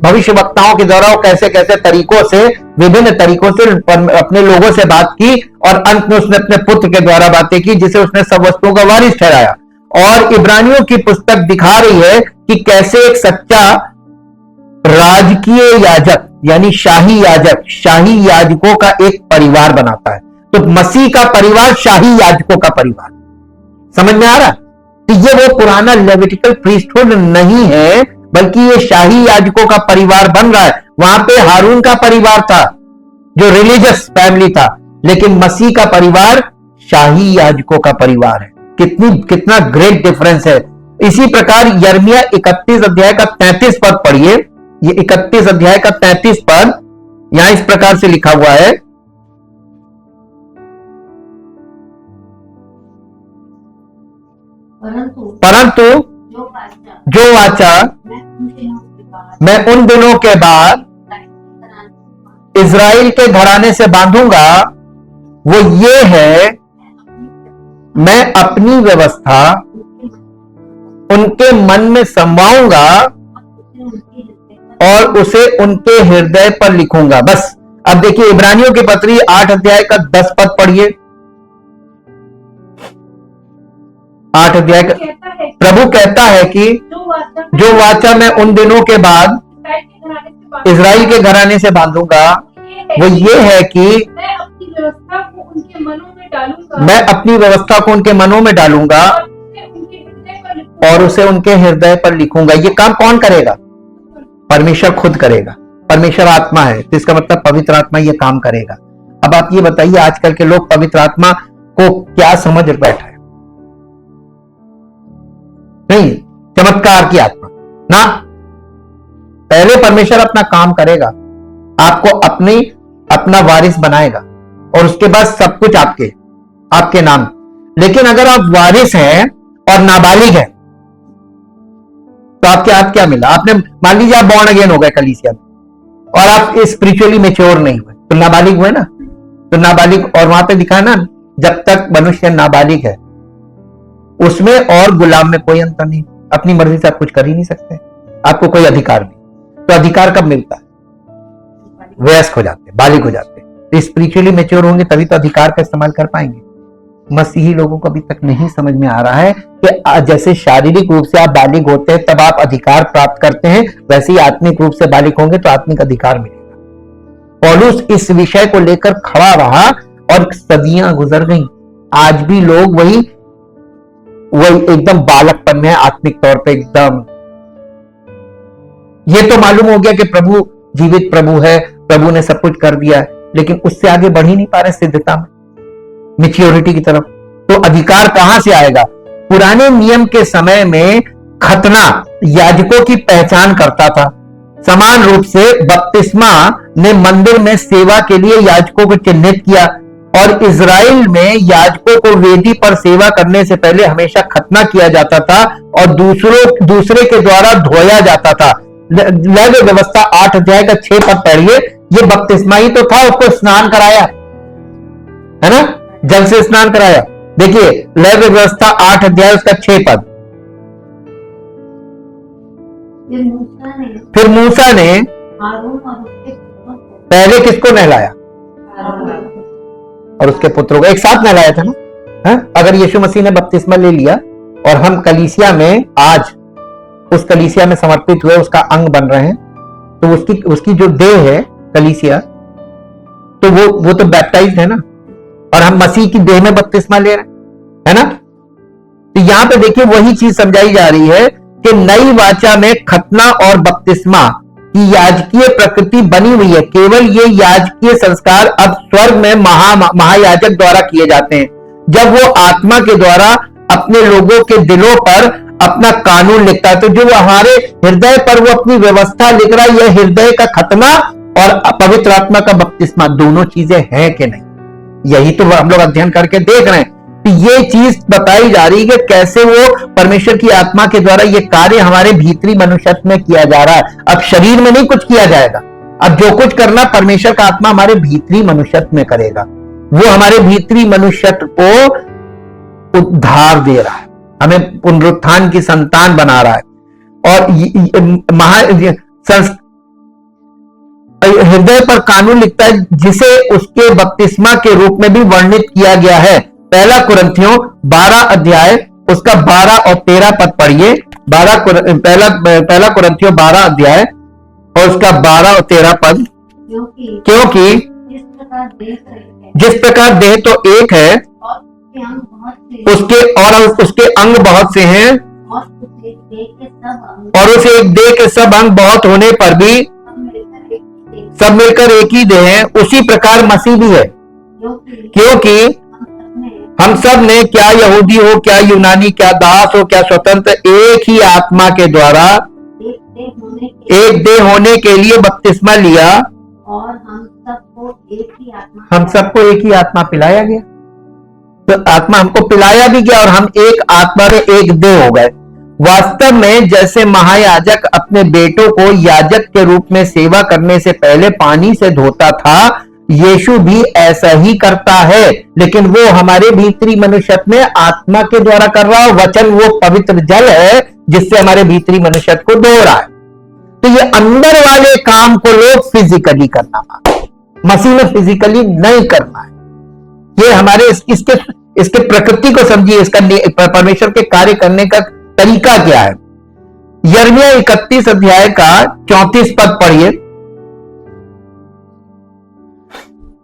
भविष्य वक्ताओं के द्वारा कैसे कैसे तरीकों से, विभिन्न तरीकों से अपने लोगों से बात की, और अंत में उसने अपने पुत्र के द्वारा बातें की, जिसे उसने सब वस्तुओं का वारिस ठहराया। और इब्रानियों की पुस्तक दिखा रही है कि कैसे एक सच्चा राजकीय याजक यानी शाही याजकों का एक परिवार बनाता है। तो मसीह का परिवार शाही याजकों का परिवार, समझ में आ रहा है। तो ये वो पुराना लेविटिकल प्रीस्टहुड नहीं है, बल्कि ये शाही याजकों का परिवार बन रहा है। वहां पे हारून का परिवार था जो रिलीजियस फैमिली था, लेकिन मसीह का परिवार शाही याजकों का परिवार है। कितना ग्रेट डिफरेंस है। इसी प्रकार यिर्मयाह 31 अध्याय का 33 पद पढ़िए। ये 31 अध्याय का 33 पद यहां इस प्रकार से लिखा हुआ है, परंतु जो वाचा मैं उन दिनों के बाद इज़राइल के घराने से बांधूंगा, वो ये है, मैं अपनी व्यवस्था उनके मन में समवाऊंगा और उसे उनके हृदय पर लिखूंगा। बस अब देखिए इब्रानियों की पत्री 8 अध्याय का 10 पद पढ़िए। 8 अध्याय का प्रभु कहता है कि जो वाचा मैं उन दिनों के बाद इज़राइल के घराने से बांधूंगा, वो ये है कि मैं अपनी व्यवस्था को उनके मनों में डालूंगा, मैं अपनी व्यवस्था को उनके मनों में डालूंगा और उसे उनके हृदय पर लिखूंगा। ये काम कौन करेगा? परमेश्वर खुद करेगा। परमेश्वर आत्मा है, तो इसका मतलब पवित्र आत्मा ये काम करेगा। अब आप ये बताइए, आजकल के लोग पवित्र आत्मा को क्या समझ बैठा है? नहीं, चमत्कार की आत्मा ना। पहले परमेश्वर अपना काम करेगा, आपको अपना वारिस बनाएगा और उसके बाद सब कुछ आपके नाम। लेकिन अगर आप वारिस हैं और नाबालिग हैं तो आपके हाथ क्या मिला? आपने मान लीजिए आप बॉर्न अगेन हो गए कलीसिया में और आप स्पिरिचुअली मैच्योर नहीं हुए, तो नाबालिग हुए ना। तो नाबालिग, और वहां पे दिखा ना, जब तक मनुष्य नाबालिग है उसमें और गुलाम में कोई अंतर नहीं। अपनी मर्जी से आप कुछ कर ही नहीं सकते, आपको कोई अधिकार नहीं। तो अधिकार कब मिलता है? वयस्क हो जाते, बालिग हो जाते। तो स्पिरिचुअली मैच्योर होंगे तभी तो अधिकार का इस्तेमाल कर पाएंगे। मसीही लोगों को अभी तक नहीं समझ में आ रहा है कि जैसे शारीरिक रूप से आप बालिग होते हैं तब आप अधिकार प्राप्त करते हैं, वैसे ही आत्मिक रूप से बालिग होंगे तो आत्मिक अधिकार मिलेगा। पौलुस इस विषय को लेकर खड़ा रहा और सदियां गुजर गईं। आज भी लोग वही एकदम बालकपन में, आत्मिक तौर पे एकदम। ये तो मालूम हो गया कि प्रभु जीवित प्रभु है, प्रभु ने सब कुछ कर दिया है, लेकिन उससे आगे बढ़ ही नहीं पा रहे सिद्धता में, मैच्योरिटी की तरफ। तो अधिकार कहां से आएगा? पुराने नियम के समय में खतना याजकों की पहचान करता था। समान रूप से बपतिस्मा ने मंदिर में सेवा के लिए याजकों को चिन्हित किया और इज़राइल में याजकों को वेदी पर सेवा करने से पहले हमेशा खतना किया जाता था और दूसरे के द्वारा धोया जाता था। लेवी व्यवस्था 8 अध्याय का 6 पद पढ़िए। ये बपतिस्मा ही तो था, उसको स्नान कराया है ना, जल से स्नान कराया। देखिए लेवी व्यवस्था 8 अध्याय उसका 6 पद। फिर मूसा ने पहले किसको नहलाया? और उसके पुत्रों को एक साथ नहलाया था ना। है? अगर यीशु मसीह ने बपतिस्मा ले लिया और हम कलीसिया में आज उस कलीसिया में समर्पित हुए, उसका अंग बन रहे हैं, तो उसकी जो देह है कलीसिया, तो वो तो बैप्टाइज्ड है ना, और हम मसीह की देह में बपतिस्मा ले रहे हैं, है ना। तो यहां पे देखिए वही चीज समझाई जा रही है कि नई वाचा में खतना और बपतिस्मा की याजकीय प्रकृति बनी हुई है। केवल ये याजकीय संस्कार अब स्वर्ग में महायाजक द्वारा किए जाते हैं, जब वो आत्मा के द्वारा अपने लोगों के दिलों पर अपना कानून लिखता है। तो जो हमारे हृदय पर वो अपनी व्यवस्था लिख रहा है, यह हृदय का खतना और पवित्र आत्मा का बपतिस्मा दोनों चीजें हैं कि नहीं? यही तो हम लोग अध्ययन करके देख रहे हैं। तो ये चीज बताई जा रही है कि कैसे वो परमेश्वर की आत्मा के द्वारा ये कार्य हमारे भीतरी मनुष्यत्व में किया जा रहा है। अब शरीर में नहीं कुछ किया जाएगा, अब जो कुछ करना परमेश्वर का आत्मा हमारे भीतरी मनुष्यत्व में करेगा। वो हमारे भीतरी मनुष्यत्व को उद्धार दे रहा है, हमें पुनरुत्थान की संतान बना रहा है। और हृदय पर कानून लिखता है, जिसे उसके बपतिस्मा के रूप में भी वर्णित किया गया है। पहला कुरिन्थियों 12 अध्याय उसका 12 और 13 पद पढ़िए। पहला कुरिन्थियों 12 अध्याय और उसका 12 और 13 पद। क्योंकि जिस प्रकार देह तो एक है, उसके अंग बहुत से हैं, और उस एक देह के सब अंग बहुत होने पर भी सब मिलकर एक ही देह है, उसी प्रकार मसीह भी है। क्योंकि हम सब ने, क्या यहूदी हो, क्या यूनानी, क्या दास हो, क्या स्वतंत्र, एक ही आत्मा के द्वारा एक देह होने के लिए बपतिस्मा लिया और हम सबको एक ही आत्मा पिलाया गया। तो आत्मा हमको पिलाया भी गया और हम एक आत्मा में एक देह हो गए। वास्तव में जैसे महायाजक अपने बेटों को याजक के रूप में सेवा करने से पहले पानी से धोता था, यीशु भी ऐसा ही करता है, लेकिन वो हमारे भीतरी मनुष्य में आत्मा के द्वारा कर रहा है। वचन वो पवित्र जल है जिससे हमारे भीतरी मनुष्य को धो रहा है। तो ये अंदर वाले काम को लोग फिजिकली करना मांगते, मसीह में फिजिकली नहीं करना है। ये हमारे इसके प्रकृति को समझिए, इसका परमेश्वर के कार्य करने का तरीका क्या है। यिर्मयाह 31 अध्याय का 34 पद पढ़िए।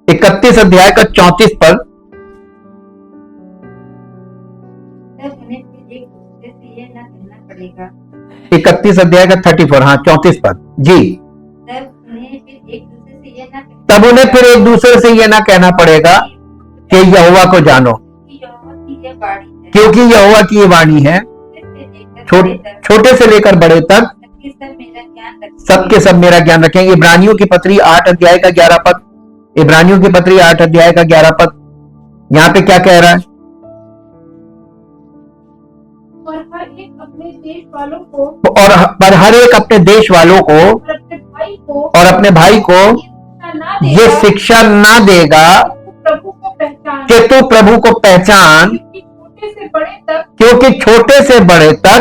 31 अध्याय का 34 पद। उन्हें फिर एक दूसरे से यह न कहना पड़ेगा, 31 अध्याय का 34, हाँ 34 पद जी। तब उन्हें फिर एक दूसरे से यह न कहना पड़ेगा तब उन्हें फिर एक दूसरे से यह ना कहना पड़ेगा कि यहोवा को जानो, क्योंकि यहोवा की ये वाणी है, छोटे से लेकर बड़े तक सबके सब मेरा ज्ञान रखेंगे। इब्रानियों की पत्री 8 अध्याय का 11 पद। इब्रानियों की पत्री 8 अध्याय का 11 पद। यहां पे क्या कह रहा है? और हर एक अपने देश वालों को और पर हर एक अपने देश वालों को और अपने भाई को ये शिक्षा ना देगा कि तू प्रभु को पहचान, क्योंकि छोटे से बड़े तक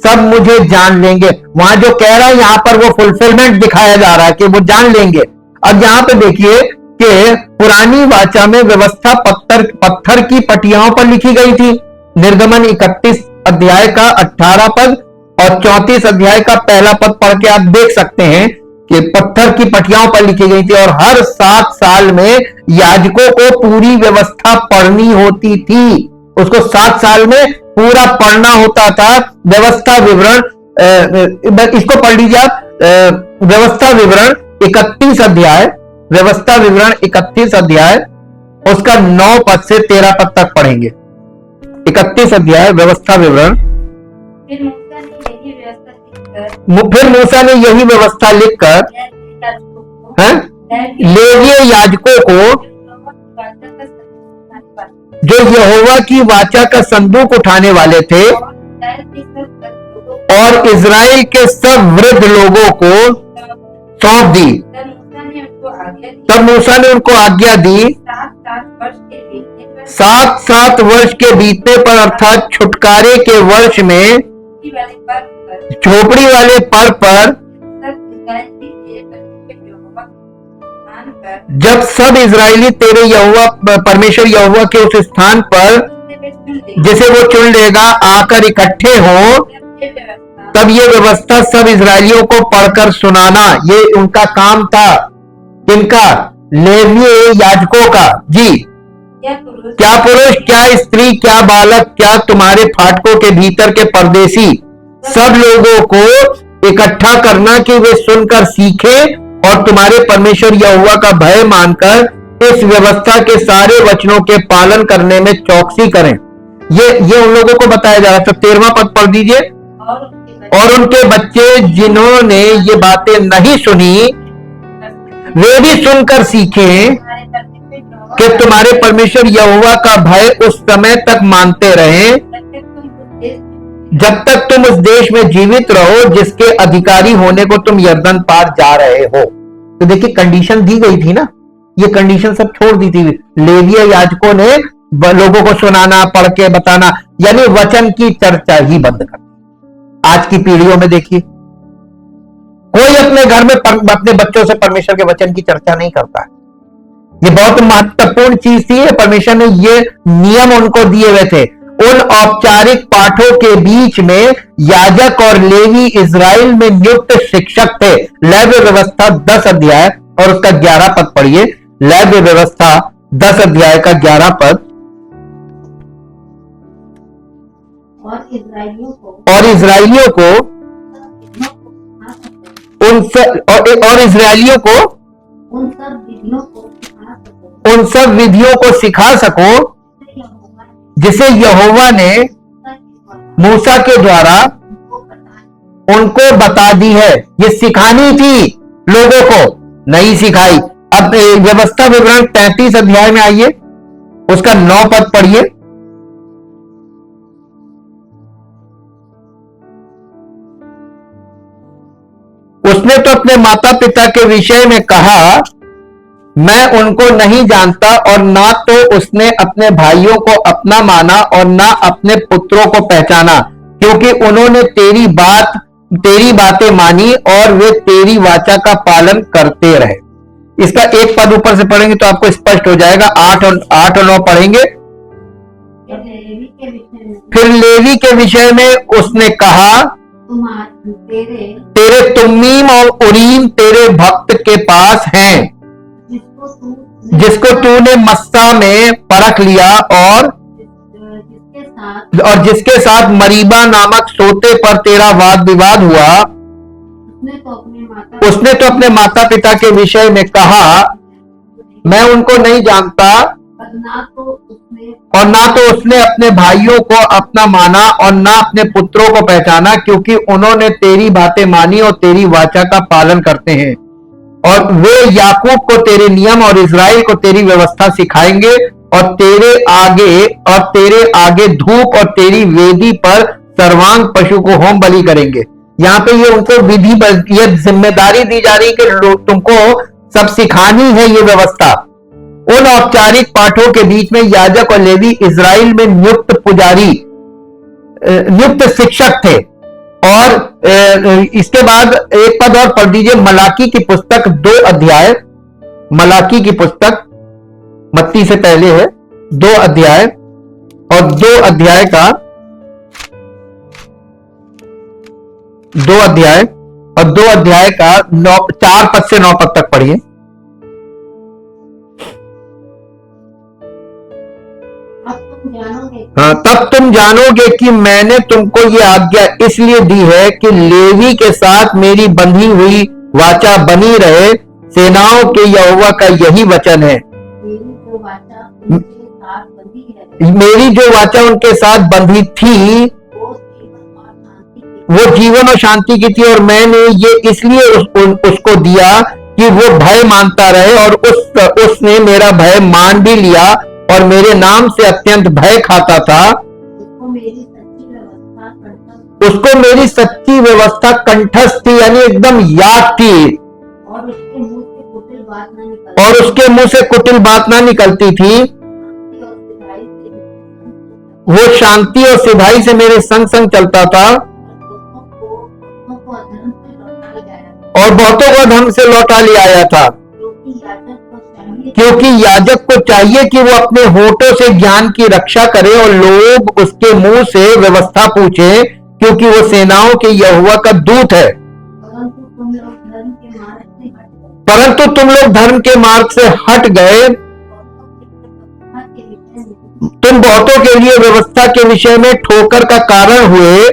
सब मुझे जान लेंगे। वहां जो कह रहा है यहां पर वो फुलफिलमेंट दिखाया जा रहा है कि वो जान लेंगे। अब यहां पे देखिए कि पुरानी वाचा में व्यवस्था पत्थर की पटियाओं पर लिखी गई थी। निर्गमन 31 अध्याय का 18 पद और 34 अध्याय का पहला पद पढ़ के आप देख सकते हैं कि पत्थर की पटियाओं पर लिखी गई थी और हर 7 साल में याजकों को पूरी व्यवस्था पढ़नी होती थी। उसको 7 साल में पूरा पढ़ना होता था। व्यवस्था विवरण, इसको पढ़ लीजिए आप, व्यवस्था विवरण 31 अध्याय, व्यवस्था विवरण 31 अध्याय, उसका 9 पद से 13 पद तक पढ़ेंगे। 31 अध्याय व्यवस्था विवरण। फिर मूसा ने यही व्यवस्था लिखकर लेवीय याजकों को, जो यहोवा की वाचा का संदूक उठाने वाले थे, और इजराइल के सब वृद्ध लोगों को सौंप दी। तब मूसा ने उनको आज्ञा दी, 7 वर्ष के बीतने पर अर्थात छुटकारे के वर्ष में, झोपड़ी वाले पर्व पर, जब सब इजरायली तेरे यहोवा परमेश्वर यहोवा के उस स्थान पर जिसे वो चुन लेगा आकर इकट्ठे हो, तब ये व्यवस्था सब इजरायलियों को पढ़कर सुनाना। ये उनका काम था। किनका? लेवीय याजकों का जी। क्या पुरुष, क्या स्त्री, क्या बालक, क्या तुम्हारे फाटकों के भीतर के परदेसी, सब लोगों को इकट्ठा करना कि वे सुनकर सीखें और तुम्हारे परमेश्वर यहोवा का भय मानकर इस व्यवस्था के सारे वचनों के पालन करने में चौकसी करें। ये उन लोगों को बताया जा रहा है। तो 13वां पद पढ़ दीजिए। और उनके बच्चे जिन्होंने ये बातें नहीं सुनी, वे भी सुनकर सीखें कि तुम्हारे परमेश्वर यहोवा का भय उस समय तक मानते रहें जब तक तुम उस देश में जीवित रहो जिसके अधिकारी होने को तुम यरदन पार जा रहे हो। तो देखिए कंडीशन दी गई थी ना, ये कंडीशन सब छोड़ दी थी। लेवीय याजकों ने लोगों को सुनाना, पढ़ के बताना, यानी वचन की चर्चा ही बंद कर दी। आज की पीढ़ियों में देखिए कोई अपने घर में अपने बच्चों से परमेश्वर के वचन की चर्चा नहीं करता है। ये बहुत महत्वपूर्ण चीज थी। परमेश्वर ने ये नियम उनको दिए हुए थे। उन औपचारिक पाठों के बीच में याजक और लेवी इजराइल में नियुक्त शिक्षक थे। लेवी व्यवस्था 10 अध्याय और उसका 11 पद पढ़िए। लेवी व्यवस्था 10 अध्याय का 11 पद। और इजराइलियों को उन इजराइलियों को उन सब विधियों को सिखा सको जिसे यहोवा ने मूसा के द्वारा उनको बता दी है। ये सिखानी थी लोगों को, नहीं सिखाई। अब व्यवस्था विवरण 33 अध्याय में आइए। उसका 9 पद पढ़िए। उसने तो अपने माता पिता के विषय में कहा, मैं उनको नहीं जानता, और ना तो उसने अपने भाइयों को अपना माना और ना अपने पुत्रों को पहचाना, क्योंकि उन्होंने तेरी बातें मानी और वे तेरी वाचा का पालन करते रहे। इसका एक पद ऊपर से पढ़ेंगे तो आपको स्पष्ट हो जाएगा। 8 और 9 पढ़ेंगे। फिर लेवी के विषय में उसने कहा, तेरे तुम्मीम और उरीम तेरे भक्त के पास हैं, जिसको तूने मस्सा में परख लिया और जिसके साथ मरीबा नामक सोते पर तेरा वाद विवाद हुआ। उसने तो अपने माता पिता के विषय में कहा, मैं उनको नहीं जानता, और ना तो उसने अपने भाइयों को अपना माना और ना अपने पुत्रों को पहचाना, क्योंकि उन्होंने तेरी बातें मानी और तेरी वाचा का पालन करते हैं। और वे याकूब को तेरे नियम और इस्राएल को तेरी व्यवस्था सिखाएंगे, और तेरे आगे धूप और तेरी वेदी पर सर्वांग पशु को होम बलि करेंगे। यहाँ पे ये उनको ये जिम्मेदारी दी जा रही कि तुमको सब सिखानी है ये व्यवस्था। उन औपचारिक पाठों के बीच में याजक और लेवी इजराइल में नियुक्त शिक्षक थे। और इसके बाद एक पद और पढ़ दीजिए, मलाकी की पुस्तक 2 अध्याय। मलाकी की पुस्तक मत्ती से पहले है, 2 अध्याय और 2 अध्याय का 2 अध्याय और 2 अध्याय का 4 पद से 9 पद तक पढ़िए। हाँ, तब तुम जानोगे कि मैंने तुमको ये आज्ञा इसलिए दी है कि लेवी के साथ मेरी बंधी हुई वाचा बनी रहे। सेनाओं के यहोवा का यही वचन है। मेरी जो वाचा उनके साथ बंधी थी वो जीवन और शांति की थी, और मैंने ये इसलिए उसको दिया कि वो भय मानता रहे, और उसने मेरा भय मान भी लिया और मेरे नाम से अत्यंत भय खाता था। उसको मेरी सच्ची व्यवस्था कंठस्थ थी, यानी एकदम याद थी, और उसके मुंह से कुटिल बात ना निकलती थी। वो शांति और सिधाई से मेरे संग संग चलता था, और बहुतों को धर्म से लौटा ले आया था। क्योंकि याजक को चाहिए कि वो अपने होठों से ज्ञान की रक्षा करे और लोग उसके मुंह से व्यवस्था पूछे, क्योंकि वो सेनाओं के यहोवा का दूत है। परंतु तुम लोग धर्म के मार्ग से हट गए। तुम बहुतों के लिए व्यवस्था के विषय में ठोकर का कारण हुए।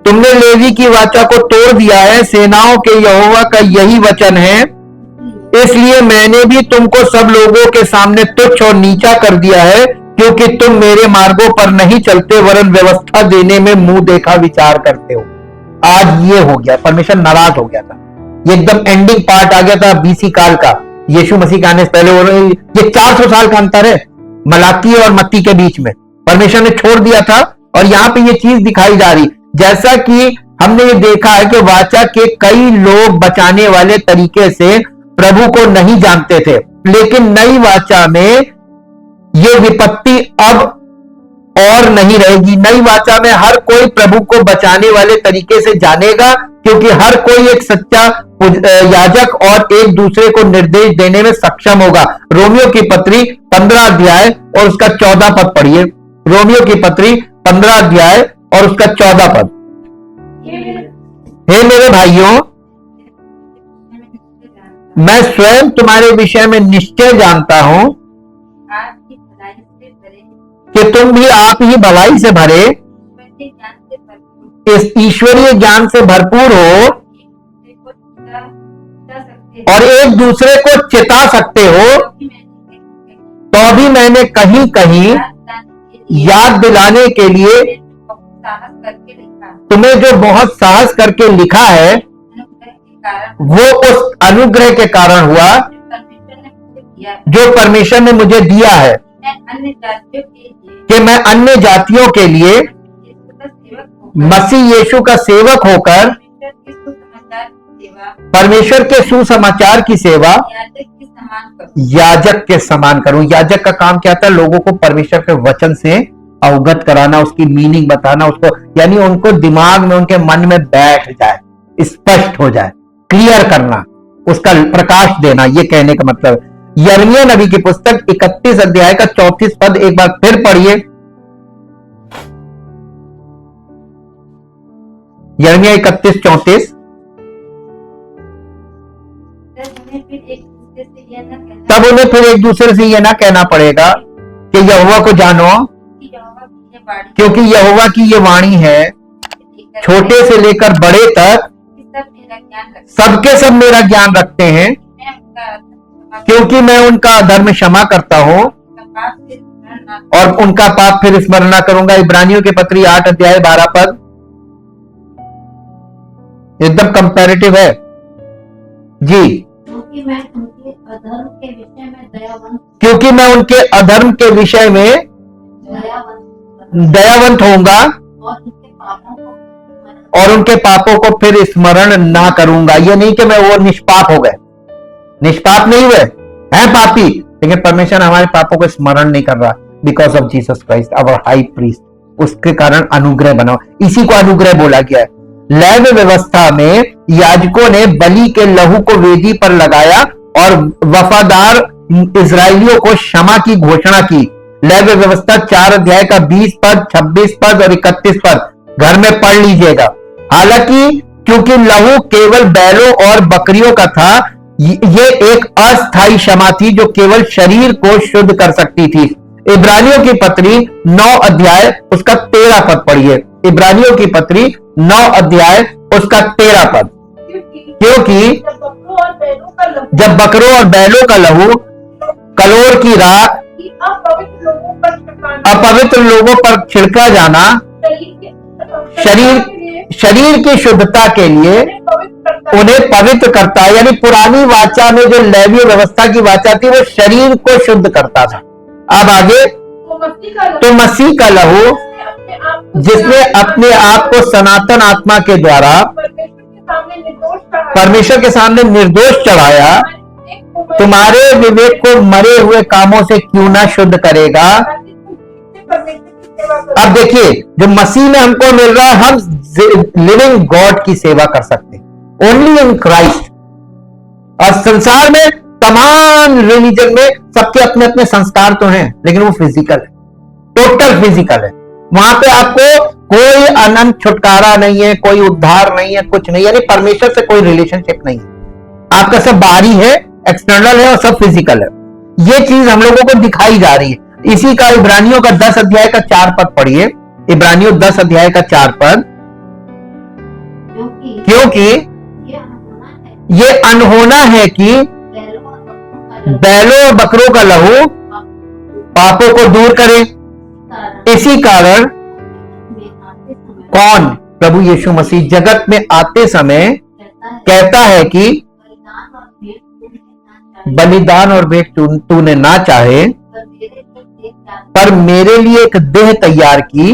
तुमने लेवी की वाचा को तोड़ दिया है। सेनाओं के यहोवा का यही वचन है। इसलिए मैंने भी तुमको सब लोगों के सामने तुच्छ और नीचा कर दिया है, क्योंकि तुम मेरे मार्गों पर नहीं चलते, वरन व्यवस्था देने में मुंह देखा विचार करते हो। आज ये हो गया, परमेश्वर नाराज हो गया था। ये एकदम एंडिंग पार्ट आ गया था बीसी काल का, यीशु मसीह के आने से पहले। और ये 400 साल का अंतर है मलाकी और मत्ती के बीच में। परमेश्वर ने छोड़ दिया था, और यहाँ पे ये चीज दिखाई जा रही, जैसा कि हमने ये देखा है कि वाचा के कई लोग बचाने वाले तरीके से प्रभु को नहीं जानते थे, लेकिन नई वाचा में ये विपत्ति अब और नहीं रहेगी। नई वाचा में हर कोई प्रभु को बचाने वाले तरीके से जानेगा, क्योंकि हर कोई एक सच्चा याजक और एक दूसरे को निर्देश देने में सक्षम होगा। रोमियो की पत्री 15 अध्याय और उसका 14 पद पढ़िए। रोमियो की पत्री 15 अध्याय और उसका 14 पद। हे मेरे भाइयों, मैं स्वयं तुम्हारे विषय में निश्चय जानता हूं कि तुम भी आप ही भलाई से भरे, इस ईश्वरीय ज्ञान से भरपूर हो, और एक दूसरे को चिता सकते हो। तो भी मैंने कहीं कहीं याद दिलाने के लिए तुम्हें जो बहुत साहस करके लिखा है, वो उस अनुग्रह के कारण हुआ दिया जो परमेश्वर ने मुझे दिया है मैं अन्य जातियों के लिए कि मैं अन्य जातियों के लिए यीशु का सेवक होकर मसीह यीशु का सेवक होकर परमेश्वर के सुसमाचार की सेवा परमेश्वर के सुसमाचार की सेवा याजक के समान करूं। याजक के समान करूं। याजक का काम क्या था? लोगों को परमेश्वर के वचन से अवगत कराना, उसकी मीनिंग बताना, उसको यानी उनको दिमाग में, उनके मन में बैठ जाए, स्पष्ट हो जाए, क्लियर करना, उसका प्रकाश देना। ये कहने का मतलब यिर्मयाह नबी की पुस्तक 31 अध्याय का 34 पद एक बार फिर पढ़िए। यिर्मयाह 31:34। तब उन्हें फिर एक दूसरे से यह न कहना तब उन्हें फिर एक दूसरे से यह ना कहना पड़ेगा कि यहोवा को जानो, कि यहोवा की ये बाड़ी क्योंकि यहोवा की ये वाणी है, छोटे से लेकर बड़े तक कि सब मेरा ज्ञान रखते हैं। सबके सब मेरा ज्ञान रखते हैं, मैं उनका अधर्म क्षमा क्योंकि मैं उनका अधर्म क्षमा करता हूं करूंगा, पाप से स्मरण न और उनका पाप फिर स्मरण ना करूंगा। इब्रानियों के पत्री 8 अध्याय 12 पद एकदम कंपैरेटिव है जी। क्योंकि मैं उनके अधर्म के विषय में दयावंत क्योंकि मैं उनके अधर्म के विषय में दयावंत होऊंगा और उनके पापों को और उनके पापों को फिर स्मरण ना करूंगा। ये नहीं कि मैं वो निष्पाप हो गए, निष्पाप नहीं हुए, हैं पापी, लेकिन परमेश्वर हमारे पापों को स्मरण नहीं कर रहा। Because of Jesus Christ our high priest, उसके कारण अनुग्रह बना। इसी को अनुग्रह बोला गया है। लेवी व्यवस्था में याजकों ने बलि के लहू को वेदी पर लगाया और वफादार इजरायलियों को क्षमा की घोषणा की। लेवी व्यवस्था 4 अध्याय का 20 पद, 26 पद और 31 पद घर में पढ़ लीजिएगा। हालांकि क्योंकि लहू केवल बैलों और बकरियों का था, ये एक अस्थायी क्षमा थी जो केवल शरीर को शुद्ध कर सकती थी। इब्रानियों की पत्री 9 अध्याय उसका 13 पद पढ़िए। इब्रानियों की पत्री 9 अध्याय उसका 13 पद। क्योंकि जब बकरों और बैलों का लहू कलोर की राख अपवित्र लोगों पर छिड़का जाना शरीर की शुद्धता के लिए उन्हें पवित्र करता है। यानी पुरानी वाचा में जो लेवीय व्यवस्था की वाचा थी वो शरीर को शुद्ध करता था। अब आगे, तो मसीह का लहू जिसने अपने आप को सनातन आत्मा के द्वारा परमेश्वर के सामने निर्दोष चढ़ाया, तुम्हारे विवेक को मरे हुए कामों से क्यों ना शुद्ध करेगा। अब देखिए, जो मसीह में हमको मिल रहा है, हम लिविंग गॉड की सेवा कर सकते हैं ओनली इन क्राइस्ट। और संसार में तमाम रिलीजन में सबके अपने अपने संस्कार तो हैं, लेकिन वो फिजिकल है, टोटल फिजिकल है। वहां पे आपको कोई अनंत छुटकारा नहीं है, कोई उद्धार नहीं है, कुछ नहीं, यानी परमेश्वर से कोई रिलेशनशिप नहीं है। आपका सब बाहरी है, एक्सटर्नल है और सब फिजिकल है। ये चीज हम लोगों को दिखाई जा रही है। इसी का इब्रानियों का 10 अध्याय का 4 पद पढ़िए। इब्रानियों 10 अध्याय का 4 पद। क्योंकि ये अनहोना है कि बैलों और बकरों का लहू पापों को दूर करे। इसी कारण कौन? प्रभु यीशु मसीह जगत में आते समय कहता है कि बलिदान और भेंट तूने ना चाहे, पर मेरे लिए एक देह तैयार की,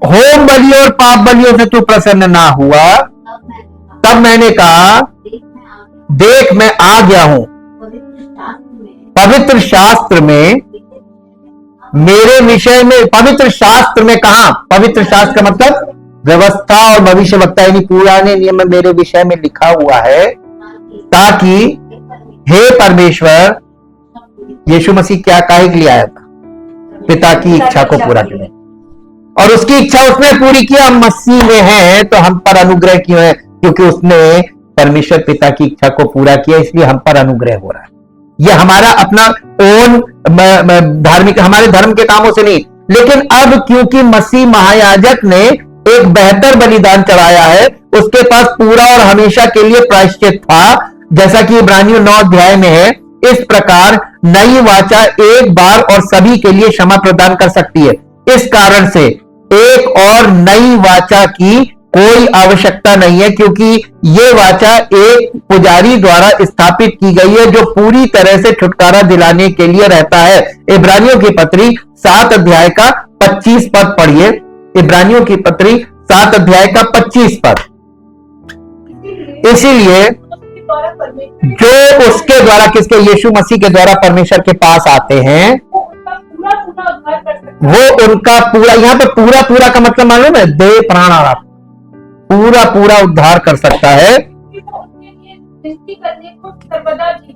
होम बलि और पाप बलियों से तू प्रसन्न ना हुआ। तब मैंने कहा, देख मैं आ गया हूं। पवित्र शास्त्र में मेरे विषय में, पवित्र शास्त्र में कहा? पवित्र शास्त्र का मतलब व्यवस्था और भविष्यवक्ता, यानी पुराने नियम में मेरे विषय में लिखा हुआ है, ताकि हे परमेश्वर, यीशु मसीह क्या काहे के लिए आया था? पिता की इच्छा को पूरा करने, और उसकी इच्छा उसने पूरी किया। हम मसीह में हैं तो हम पर अनुग्रह क्यों है? क्योंकि उसने परमेश्वर पिता की इच्छा को पूरा किया, इसलिए हम पर अनुग्रह हो रहा है। यह हमारा अपना ओन धार्मिक, हमारे धर्म के कामों से नहीं। लेकिन अब क्योंकि मसीह महायाजक ने एक बेहतर बलिदान चढ़ाया है, उसके पास पूरा और हमेशा के लिए प्रायश्चित था, जैसा कि इब्रानियों 9 अध्याय में है। इस प्रकार नई वाचा एक बार और सभी के लिए क्षमा प्रदान कर सकती है। इस कारण से एक और नई वाचा की कोई आवश्यकता नहीं है, क्योंकि ये वाचा एक पुजारी द्वारा स्थापित की गई है जो पूरी तरह से छुटकारा दिलाने के लिए रहता है। इब्रानियों की पत्री 7 अध्याय का 25 पद पढ़िए। इब्रानियों की पत्री 7 अध्याय का 25 पद। इसीलिए जो उसके द्वारा, किसके, यीशु मसीह के द्वारा परमेश्वर के पास आते हैं, वो उनका पूरा, यहां पे पूरा पूरा का मतलब मालूम है, देह प्राण आत्मा, पूरा पूरा उद्धार कर सकता है,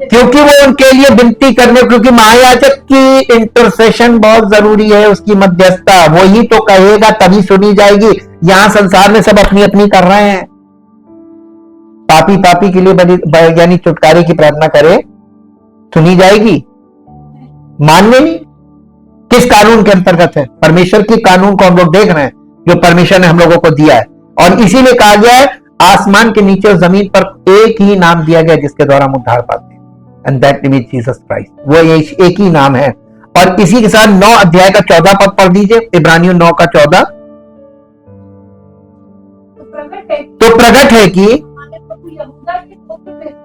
क्योंकि वो उनके लिए विनती करने, क्योंकि महायाजक की इंटरसेशन बहुत जरूरी है, उसकी मध्यस्थता, वही तो कहेगा तभी सुनी जाएगी। यहां संसार में सब अपनी अपनी कर रहे हैं। पापी के लिए यानी छुटकारे की प्रार्थना करे, सुनी जाएगी? मानने नहीं। किस कानून के अंतर्गत है? परमेश्वर की कानून को हम लोग देख रहे हैं, जो परमेश्वर ने हम लोगों को दिया है। और इसीलिए कहा गया है आसमान के नीचे और जमीन पर एक ही नाम दिया गया जिसके द्वारा हम उद्धार पाते हैं, and that name is Jesus Christ. वो एक ही नाम है। और इसी के साथ 9 अध्याय का 14 पद पढ़ दीजिए, इब्रानियों 9 का 14। तो प्रकट है कि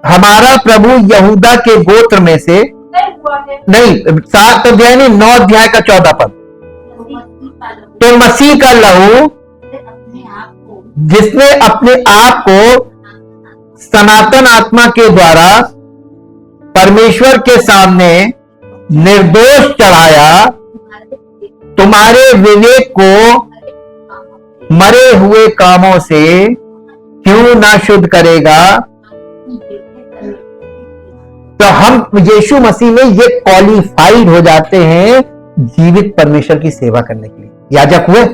हमारा प्रभु यहूदा के गोत्र में से, नहीं 7 अध्याय नहीं, 9 अध्याय का 14 पद। तो मसीह का लहू जिसने अपने आप को सनातन आत्मा के द्वारा परमेश्वर के सामने निर्दोष चढ़ाया, तुम्हारे विवेक को मरे हुए कामों से क्यों ना शुद्ध करेगा। तो हम यीशु मसीह में ये क्वालिफाइड हो जाते हैं जीवित परमेश्वर की सेवा करने के लिए। याजक हुए,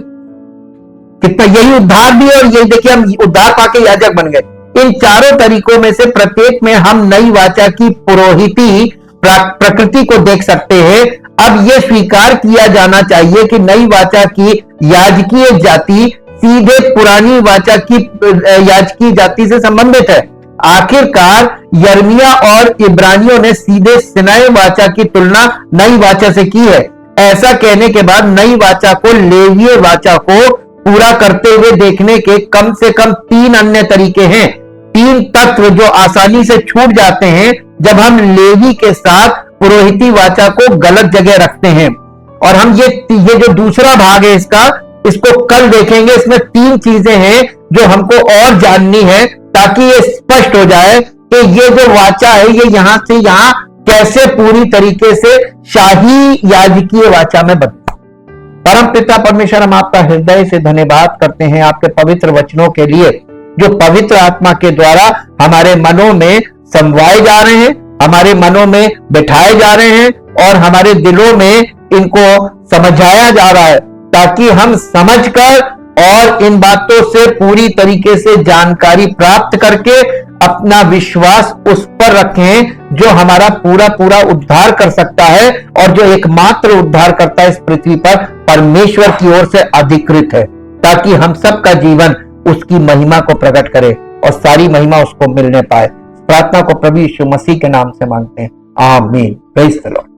कितना, यही उद्धार भी, और यही देखिए हम उद्धार पाके याजक बन गए। इन चारों तरीकों में से प्रत्येक में हम नई वाचा की पुरोहिती प्रकृति को देख सकते हैं। अब यह स्वीकार किया जाना चाहिए कि नई वाचा की याजकीय जाति सीधे पुरानी वाचा की याजकीय जाति से संबंधित है। आखिरकार यर्मिया और इब्रानियों ने सीधे सिनाई वाचा की तुलना नई वाचा से की है। ऐसा कहने के बाद नई वाचा को लेवीय वाचा को पूरा करते हुए देखने के कम से कम 3 अन्य तरीके हैं। 3 तत्व जो आसानी से छूट जाते हैं जब हम लेवी के साथ पुरोहिती वाचा को गलत जगह रखते हैं। और हम ये जो दूसरा भाग है इसको कल देखेंगे। इसमें 3 चीजें हैं जो हमको और जाननी है, ताकि ये स्पष्ट हो जाए कि ये जो वाचा है ये यहां से यहां कैसे पूरी तरीके से शाही याजकीय वाचा में बदला। परम पिता परमेश्वर, हम आपका हृदय से धन्यवाद करते हैं आपके पवित्र वचनों के लिए, जो पवित्र आत्मा के द्वारा हमारे मनों में समवाए जा रहे हैं, हमारे मनों में बिठाए जा रहे हैं, और हमारे दिलों में इनको समझाया जा रहा है, ताकि हम समझकर और इन बातों से पूरी तरीके से जानकारी प्राप्त करके अपना विश्वास उस पर रखें जो हमारा पूरा पूरा उद्धार कर सकता है, और जो एकमात्र उद्धार करता है इस पृथ्वी पर परमेश्वर की ओर से अधिकृत है, ताकि हम सबका जीवन उसकी महिमा को प्रकट करे और सारी महिमा उसको मिलने पाए। प्रार्थना को प्रभु यीशु मसीह के नाम से मांगते हैं, आमीन। Praise the Lord.